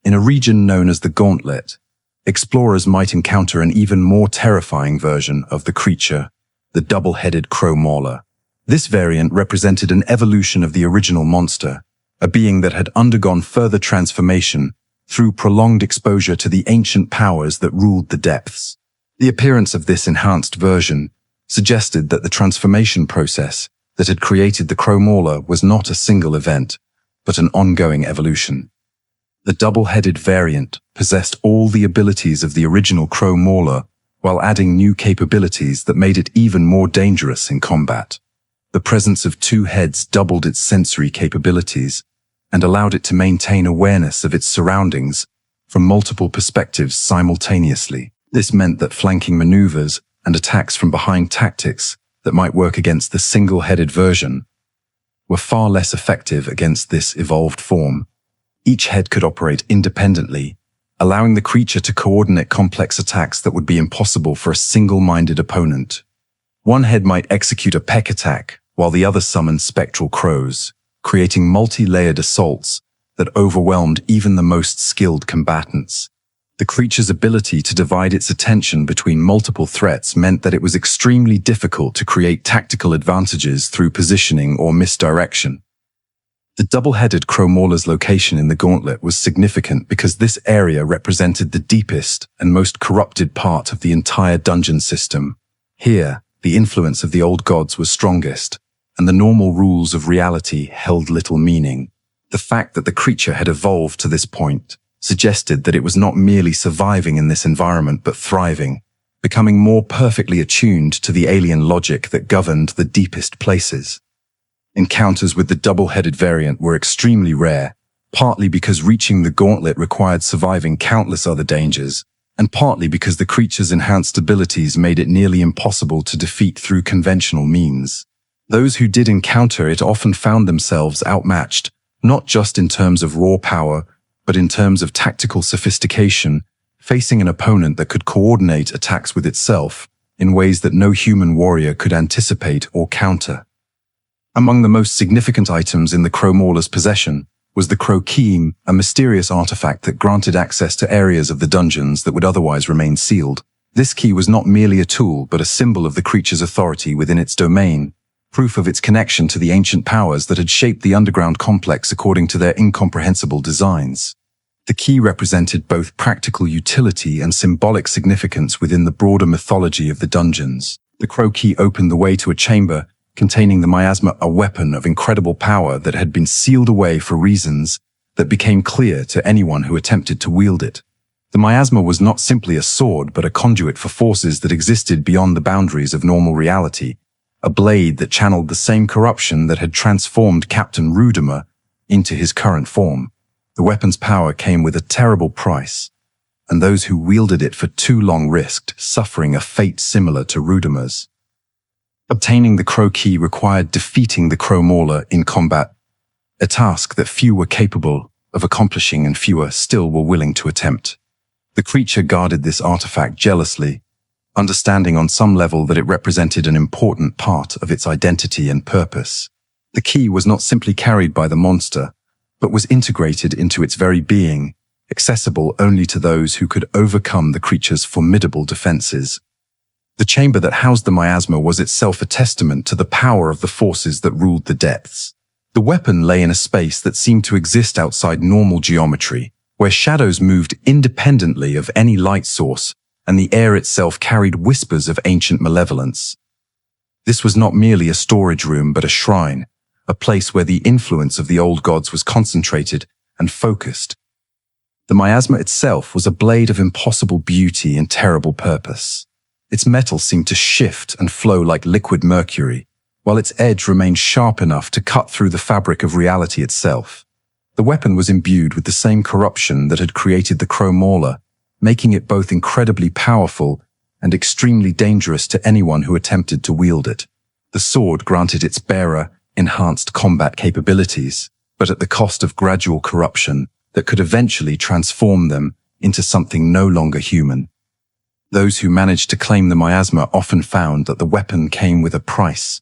In a region known as the Gauntlet, explorers might encounter an even more terrifying version of the creature, the double-headed Crow Mauler. This variant represented an evolution of the original monster, a being that had undergone further transformation through prolonged exposure to the ancient powers that ruled the depths. The appearance of this enhanced version suggested that the transformation process that had created the Crow Mauler was not a single event, but an ongoing evolution. The double-headed variant possessed all the abilities of the original Crow Mauler while adding new capabilities that made it even more dangerous in combat. The presence of two heads doubled its sensory capabilities and allowed it to maintain awareness of its surroundings from multiple perspectives simultaneously. This meant that flanking maneuvers and attacks from behind tactics that might work against the single-headed version were far less effective against this evolved form. Each head could operate independently, allowing the creature to coordinate complex attacks that would be impossible for a single-minded opponent. One head might execute a peck attack, while the other summoned spectral crows, creating multi-layered assaults that overwhelmed even the most skilled combatants. The creature's ability to divide its attention between multiple threats meant that it was extremely difficult to create tactical advantages through positioning or misdirection. The double-headed Crow Mauler's location in the Gauntlet was significant because this area represented the deepest and most corrupted part of the entire dungeon system. Here, the influence of the old gods was strongest, and the normal rules of reality held little meaning. The fact that the creature had evolved to this point suggested that it was not merely surviving in this environment but thriving, becoming more perfectly attuned to the alien logic that governed the deepest places. Encounters with the double-headed variant were extremely rare, partly because reaching the Gauntlet required surviving countless other dangers, and partly because the creature's enhanced abilities made it nearly impossible to defeat through conventional means. Those who did encounter it often found themselves outmatched, not just in terms of raw power, but in terms of tactical sophistication, facing an opponent that could coordinate attacks with itself in ways that no human warrior could anticipate or counter. Among the most significant items in the Crow Mauler's possession was the Crow Key, a mysterious artifact that granted access to areas of the dungeons that would otherwise remain sealed. This key was not merely a tool, but a symbol of the creature's authority within its domain, proof of its connection to the ancient powers that had shaped the underground complex according to their incomprehensible designs. The key represented both practical utility and symbolic significance within the broader mythology of the dungeons. The Crow Key opened the way to a chamber containing the miasma, a weapon of incredible power that had been sealed away for reasons that became clear to anyone who attempted to wield it. The miasma was not simply a sword, but a conduit for forces that existed beyond the boundaries of normal reality, a blade that channeled the same corruption that had transformed Captain Rudimer into his current form. The weapon's power came with a terrible price, and those who wielded it for too long risked suffering a fate similar to Rudimer's. Obtaining the Crow Key required defeating the Crow Mauler in combat, a task that few were capable of accomplishing and fewer still were willing to attempt. The creature guarded this artifact jealously, understanding on some level that it represented an important part of its identity and purpose. The key was not simply carried by the monster, but was integrated into its very being, accessible only to those who could overcome the creature's formidable defenses. The chamber that housed the miasma was itself a testament to the power of the forces that ruled the depths. The weapon lay in a space that seemed to exist outside normal geometry, where shadows moved independently of any light source, and the air itself carried whispers of ancient malevolence. This was not merely a storage room, but a shrine, a place where the influence of the old gods was concentrated and focused. The miasma itself was a blade of impossible beauty and terrible purpose. Its metal seemed to shift and flow like liquid mercury, while its edge remained sharp enough to cut through the fabric of reality itself. The weapon was imbued with the same corruption that had created the Crow Mauler, making it both incredibly powerful and extremely dangerous to anyone who attempted to wield it. The sword granted its bearer enhanced combat capabilities, but at the cost of gradual corruption that could eventually transform them into something no longer human. Those who managed to claim the miasma often found that the weapon came with a price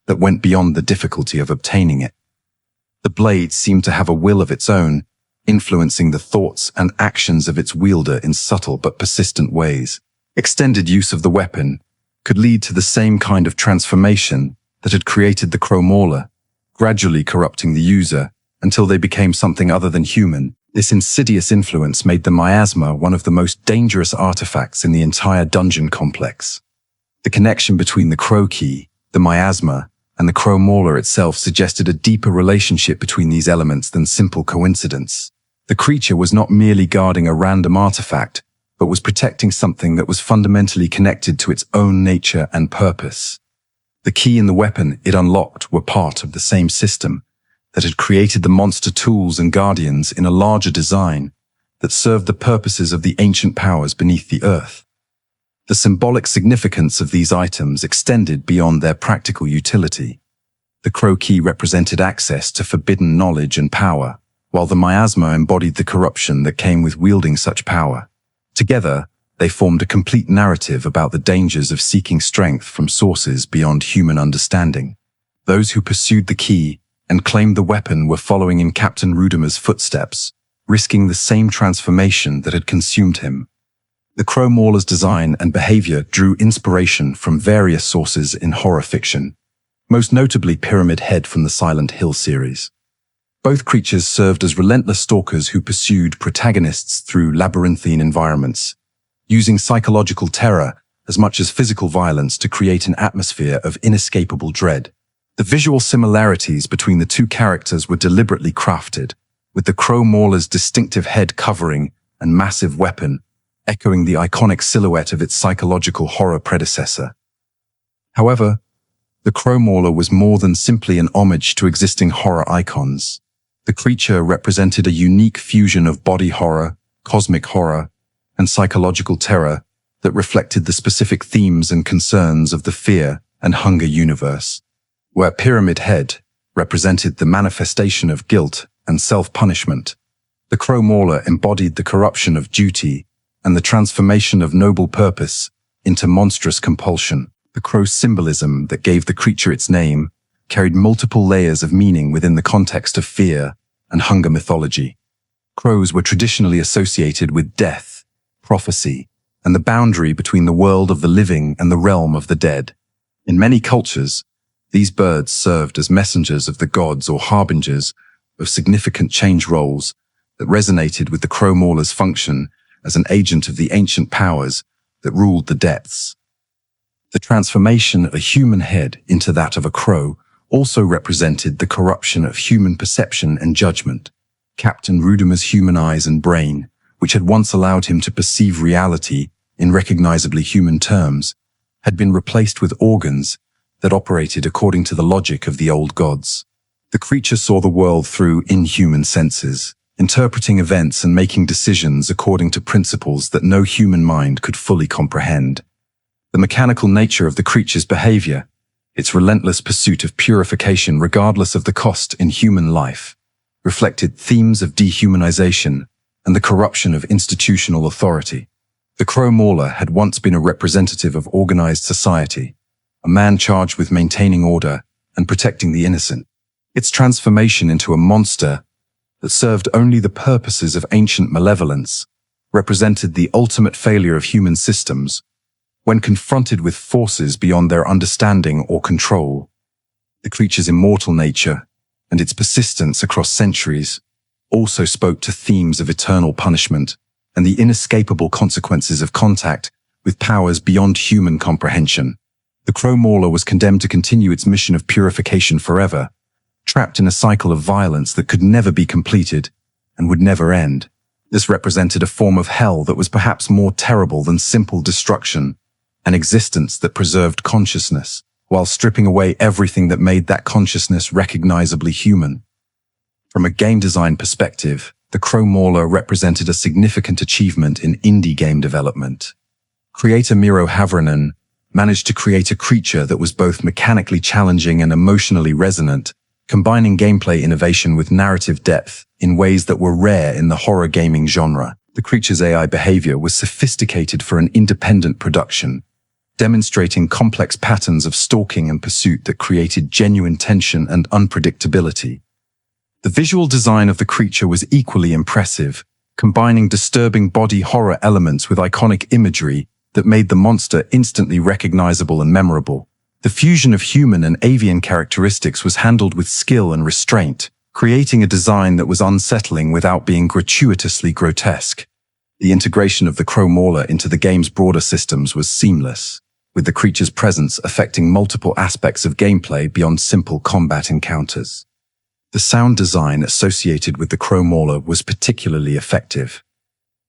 that went beyond the difficulty of obtaining it. The blade seemed to have a will of its own, influencing the thoughts and actions of its wielder in subtle but persistent ways. Extended use of the weapon could lead to the same kind of transformation that had created the Crow Mauler, gradually corrupting the user until they became something other than human. This insidious influence made the miasma one of the most dangerous artifacts in the entire dungeon complex. The connection between the Crow Key, the miasma, and the Crow Mauler itself suggested a deeper relationship between these elements than simple coincidence. The creature was not merely guarding a random artifact, but was protecting something that was fundamentally connected to its own nature and purpose. The key and the weapon it unlocked were part of the same system that had created the monster tools and guardians in a larger design that served the purposes of the ancient powers beneath the earth. The symbolic significance of these items extended beyond their practical utility. The Crow Key represented access to forbidden knowledge and power, while the miasma embodied the corruption that came with wielding such power. Together, they formed a complete narrative about the dangers of seeking strength from sources beyond human understanding. Those who pursued the key and claimed the weapon were following in Captain Rudimer's footsteps, risking the same transformation that had consumed him. The Crow Mauler's design and behavior drew inspiration from various sources in horror fiction, most notably Pyramid Head from the Silent Hill series. Both creatures served as relentless stalkers who pursued protagonists through labyrinthine environments, using psychological terror as much as physical violence to create an atmosphere of inescapable dread. The visual similarities between the two characters were deliberately crafted, with the Crow Mauler's distinctive head covering and massive weapon echoing the iconic silhouette of its psychological horror predecessor. However, the Crow Mauler was more than simply an homage to existing horror icons. The creature represented a unique fusion of body horror, cosmic horror, and psychological terror that reflected the specific themes and concerns of the fear and hunger universe. Where Pyramid Head represented the manifestation of guilt and self-punishment, the Crow Mauler embodied the corruption of duty and the transformation of noble purpose into monstrous compulsion. The crow's symbolism that gave the creature its name carried multiple layers of meaning within the context of fear and hunger mythology. Crows were traditionally associated with death, prophecy, and the boundary between the world of the living and the realm of the dead. In many cultures, these birds served as messengers of the gods or harbingers of significant change roles that resonated with the Crow Mauler's function as an agent of the ancient powers that ruled the depths. The transformation of a human head into that of a crow also represented the corruption of human perception and judgment. Captain Rudimer's human eyes and brain, which had once allowed him to perceive reality in recognizably human terms, had been replaced with organs that operated according to the logic of the old gods. The creature saw the world through inhuman senses, interpreting events and making decisions according to principles that no human mind could fully comprehend. The mechanical nature of the creature's behavior, its relentless pursuit of purification regardless of the cost in human life, reflected themes of dehumanization and the corruption of institutional authority. The Crow Mauler had once been a representative of organized society, a man charged with maintaining order and protecting the innocent. Its transformation into a monster that served only the purposes of ancient malevolence represented the ultimate failure of human systems when confronted with forces beyond their understanding or control. The creature's immortal nature and its persistence across centuries also spoke to themes of eternal punishment and the inescapable consequences of contact with powers beyond human comprehension. The Crow Mauler was condemned to continue its mission of purification forever, trapped in a cycle of violence that could never be completed and would never end. This represented a form of hell that was perhaps more terrible than simple destruction, an existence that preserved consciousness, while stripping away everything that made that consciousness recognizably human. From a game design perspective, the Crow Mauler represented a significant achievement in indie game development. Creator Miro Havranen managed to create a creature that was both mechanically challenging and emotionally resonant, combining gameplay innovation with narrative depth in ways that were rare in the horror gaming genre. The creature's AI behavior was sophisticated for an independent production, demonstrating complex patterns of stalking and pursuit that created genuine tension and unpredictability. The visual design of the creature was equally impressive, combining disturbing body horror elements with iconic imagery that made the monster instantly recognizable and memorable. The fusion of human and avian characteristics was handled with skill and restraint, creating a design that was unsettling without being gratuitously grotesque. The integration of the Crow Mauler into the game's broader systems was seamless, with the creature's presence affecting multiple aspects of gameplay beyond simple combat encounters. The sound design associated with the Crow Mauler was particularly effective.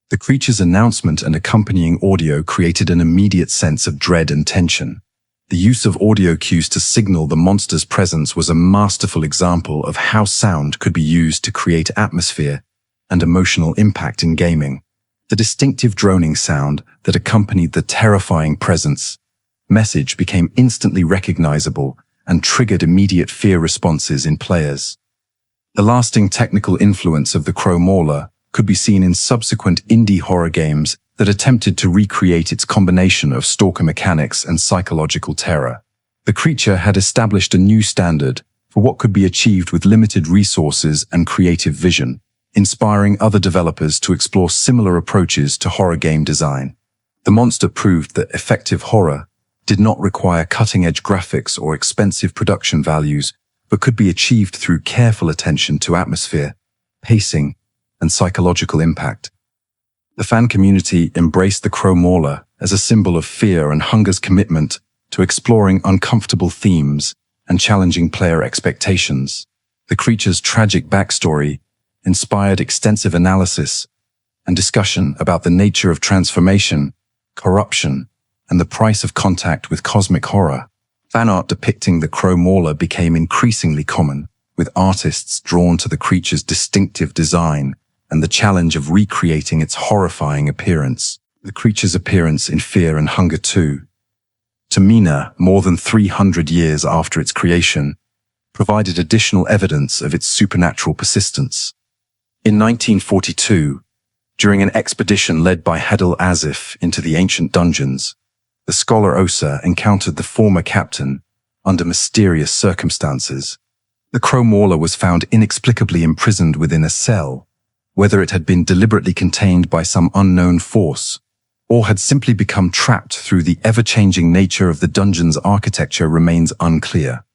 The creature's announcement and accompanying audio created an immediate sense of dread and tension. The use of audio cues to signal the monster's presence was a masterful example of how sound could be used to create atmosphere and emotional impact in gaming. The distinctive droning sound that accompanied the terrifying presence message became instantly recognizable and triggered immediate fear responses in players. The lasting technical influence of the Crow Mauler could be seen in subsequent indie horror games that attempted to recreate its combination of stalker mechanics and psychological terror. The creature had established a new standard for what could be achieved with limited resources and creative vision, inspiring other developers to explore similar approaches to horror game design. The monster proved that effective horror did not require cutting-edge graphics or expensive production values, but could be achieved through careful attention to atmosphere, pacing, and psychological impact. The fan community embraced the Crow Mauler as a symbol of fear and hunger's commitment to exploring uncomfortable themes and challenging player expectations. The creature's tragic backstory inspired extensive analysis and discussion about the nature of transformation, corruption, and the price of contact with cosmic horror. Fan art depicting the Crow Mauler became increasingly common, with artists drawn to the creature's distinctive design and the challenge of recreating its horrifying appearance. The creature's appearance in Fear and Hunger 2, Tamina, more than 300 years after its creation, provided additional evidence of its supernatural persistence. In 1942, during an expedition led by Hadil Asif into the ancient dungeons, the scholar Osa encountered the former captain under mysterious circumstances. The Crow Mauler was found inexplicably imprisoned within a cell, whether it had been deliberately contained by some unknown force, or had simply become trapped through the ever-changing nature of the dungeon's architecture remains unclear.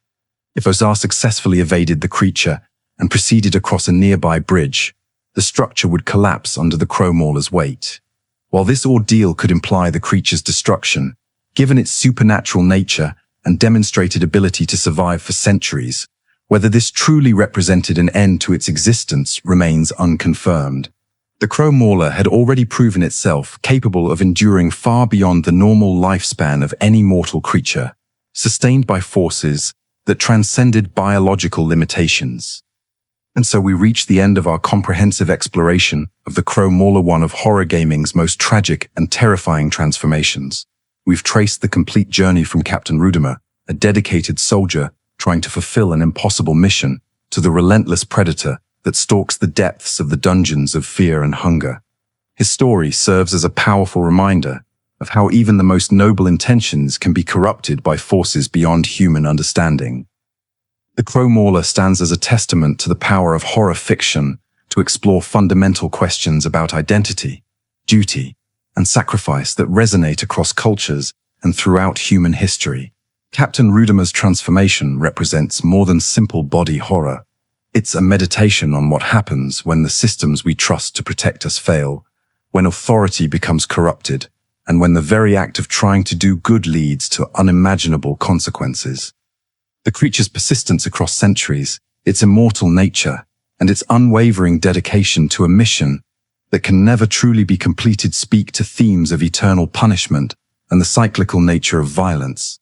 If Osa successfully evaded the creature and proceeded across a nearby bridge, the structure would collapse under the Crow Mauler's weight. While this ordeal could imply the creature's destruction, given its supernatural nature and demonstrated ability to survive for centuries, whether this truly represented an end to its existence remains unconfirmed. The Crow Mauler had already proven itself capable of enduring far beyond the normal lifespan of any mortal creature, sustained by forces that transcended biological limitations. And so we reach the end of our comprehensive exploration of the Crow Mauler, one of horror gaming's most tragic and terrifying transformations. We've traced the complete journey from Captain Rudimer, a dedicated soldier trying to fulfill an impossible mission, to the relentless predator that stalks the depths of the dungeons of fear and hunger. His story serves as a powerful reminder of how even the most noble intentions can be corrupted by forces beyond human understanding. The Crow Mauler stands as a testament to the power of horror fiction to explore fundamental questions about identity, duty, and sacrifice that resonate across cultures and throughout human history. Captain Rudimer's transformation represents more than simple body horror. It's a meditation on what happens when the systems we trust to protect us fail, when authority becomes corrupted, and when the very act of trying to do good leads to unimaginable consequences. The creature's persistence across centuries, its immortal nature, and its unwavering dedication to a mission that can never truly be completed speak to themes of eternal punishment and the cyclical nature of violence.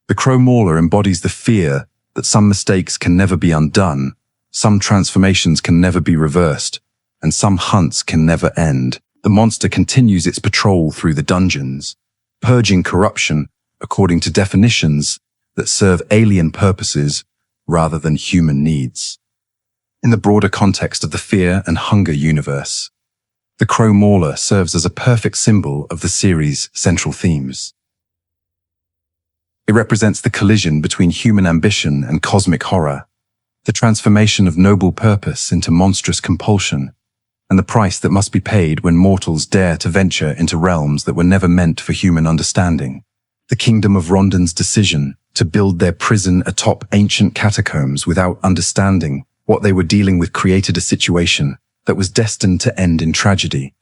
The Crow Mauler embodies the fear that some mistakes can never be undone, some transformations can never be reversed, and some hunts can never end. The monster continues its patrol through the dungeons, purging corruption according to definitions that serve alien purposes rather than human needs. In the broader context of the Fear and Hunger universe, the Crow Mauler serves as a perfect symbol of the series' central themes. It represents the collision between human ambition and cosmic horror, the transformation of noble purpose into monstrous compulsion, and the price that must be paid when mortals dare to venture into realms that were never meant for human understanding. The Kingdom of Rondon's decision to build their prison atop ancient catacombs without understanding what they were dealing with created a situation that was destined to end in tragedy.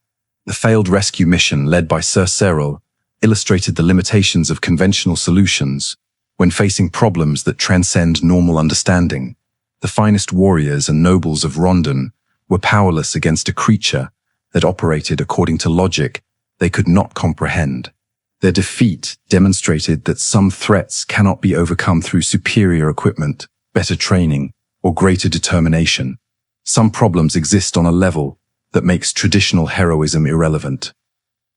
The failed rescue mission led by Ser Seril illustrated the limitations of conventional solutions when facing problems that transcend normal understanding. The finest warriors and nobles of Rondon were powerless against a creature that operated according to logic they could not comprehend. Their defeat demonstrated that some threats cannot be overcome through superior equipment, better training, or greater determination. Some problems exist on a level that makes traditional heroism irrelevant.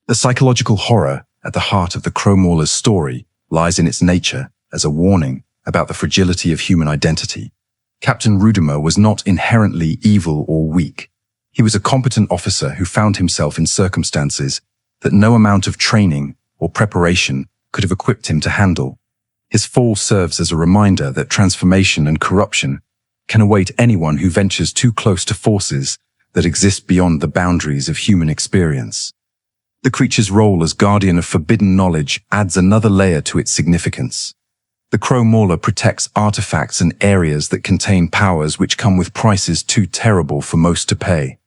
The psychological horror at the heart of the Crow Mauler's story lies in its nature as a warning about the fragility of human identity. Captain Rudimer was not inherently evil or weak. He was a competent officer who found himself in circumstances that no amount of training or preparation could have equipped him to handle. His fall serves as a reminder that transformation and corruption can await anyone who ventures too close to forces that exist beyond the boundaries of human experience. The creature's role as guardian of forbidden knowledge adds another layer to its significance. The Crow Mauler protects artifacts and areas that contain powers which come with prices too terrible for most to pay.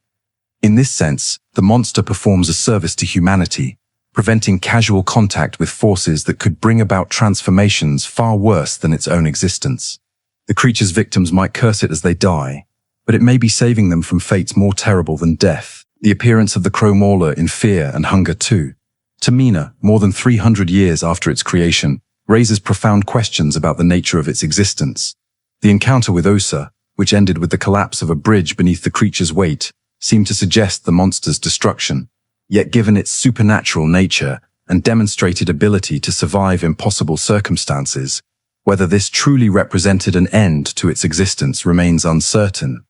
In this sense, the monster performs a service to humanity, preventing casual contact with forces that could bring about transformations far worse than its own existence. The creature's victims might curse it as they die, but it may be saving them from fates more terrible than death. The appearance of the Crow Mauler in Fear and Hunger 2, Tamina, more than 300 years after its creation, raises profound questions about the nature of its existence. The encounter with Osa, which ended with the collapse of a bridge beneath the creature's weight, seemed to suggest the monster's destruction. Yet given its supernatural nature and demonstrated ability to survive impossible circumstances, whether this truly represented an end to its existence remains uncertain.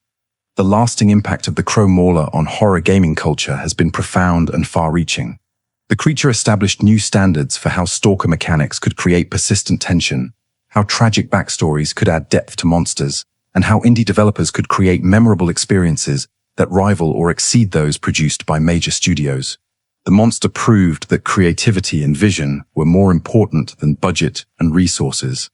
The lasting impact of the Crow Mauler on horror gaming culture has been profound and far-reaching. The creature established new standards for how stalker mechanics could create persistent tension, how tragic backstories could add depth to monsters, and how indie developers could create memorable experiences that rival or exceed those produced by major studios. The monster proved that creativity and vision were more important than budget and resources.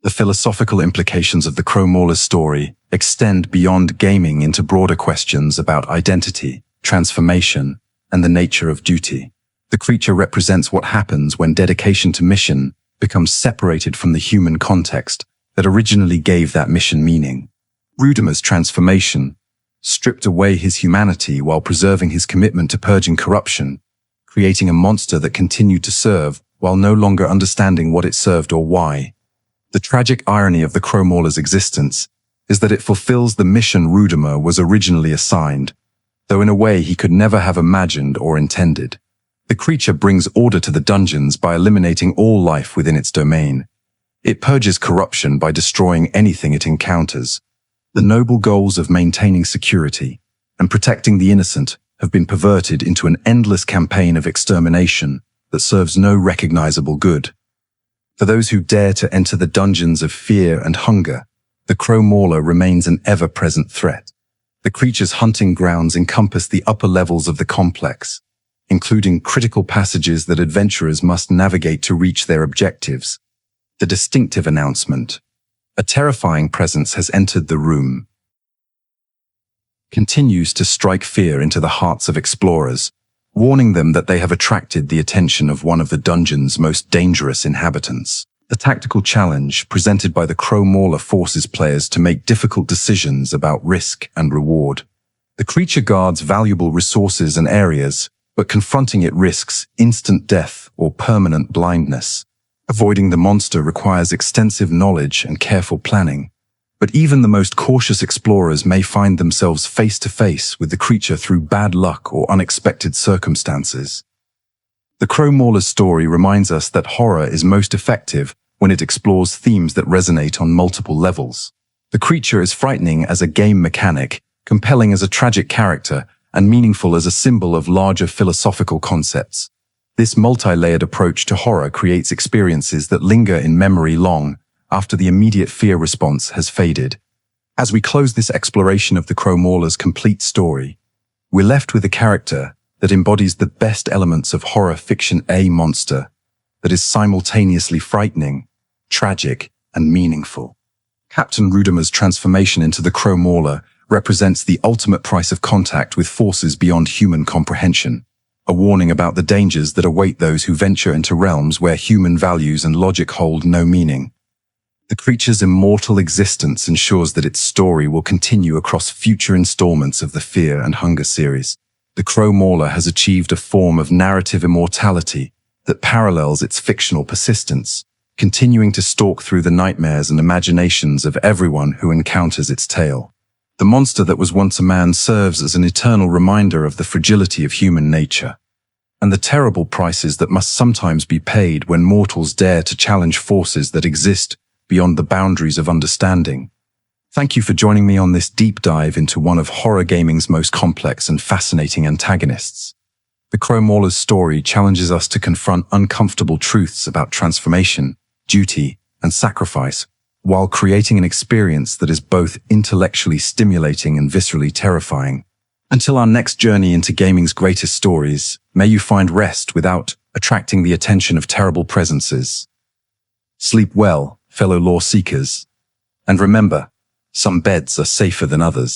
The philosophical implications of the Crow Mauler's story extend beyond gaming into broader questions about identity, transformation, and the nature of duty. The creature represents what happens when dedication to mission becomes separated from the human context that originally gave that mission meaning. Rudimer's transformation stripped away his humanity while preserving his commitment to purging corruption, creating a monster that continued to serve while no longer understanding what it served or why. The tragic irony of the Crow Mauler's existence is that it fulfills the mission Rudimer was originally assigned, though in a way he could never have imagined or intended. The creature brings order to the dungeons by eliminating all life within its domain. It purges corruption by destroying anything it encounters. The noble goals of maintaining security and protecting the innocent have been perverted into an endless campaign of extermination that serves no recognizable good. For those who dare to enter the dungeons of fear and hunger, the Crow Mauler remains an ever-present threat. The creature's hunting grounds encompass the upper levels of the complex, including critical passages that adventurers must navigate to reach their objectives. The distinctive announcement, "A terrifying presence has entered the room," continues to strike fear into the hearts of explorers, warning them that they have attracted the attention of one of the dungeon's most dangerous inhabitants. The tactical challenge presented by the Crow Mauler forces players to make difficult decisions about risk and reward. The creature guards valuable resources and areas, but confronting it risks instant death or permanent blindness. Avoiding the monster requires extensive knowledge and careful planning, but even the most cautious explorers may find themselves face to face with the creature through bad luck or unexpected circumstances. The Crow Mauler's story reminds us that horror is most effective when it explores themes that resonate on multiple levels. The creature is frightening as a game mechanic, compelling as a tragic character, and meaningful as a symbol of larger philosophical concepts. This multi-layered approach to horror creates experiences that linger in memory long after the immediate fear response has faded. As we close this exploration of the Crow Mauler's complete story, we're left with a character that embodies the best elements of horror fiction, a monster that is simultaneously frightening, tragic, and meaningful. Captain Rudimer's transformation into the Crow Mauler represents the ultimate price of contact with forces beyond human comprehension, a warning about the dangers that await those who venture into realms where human values and logic hold no meaning. The creature's immortal existence ensures that its story will continue across future installments of the Fear and Hunger series. The Crow Mauler has achieved a form of narrative immortality that parallels its fictional persistence, continuing to stalk through the nightmares and imaginations of everyone who encounters its tale. The monster that was once a man serves as an eternal reminder of the fragility of human nature, and the terrible prices that must sometimes be paid when mortals dare to challenge forces that exist beyond the boundaries of understanding. Thank you for joining me on this deep dive into one of horror gaming's most complex and fascinating antagonists. The Crow Mauler's story challenges us to confront uncomfortable truths about transformation, duty, and sacrifice, while creating an experience that is both intellectually stimulating and viscerally terrifying. Until our next journey into gaming's greatest stories, may you find rest without attracting the attention of terrible presences. Sleep well, fellow lore seekers. And remember, some beds are safer than others.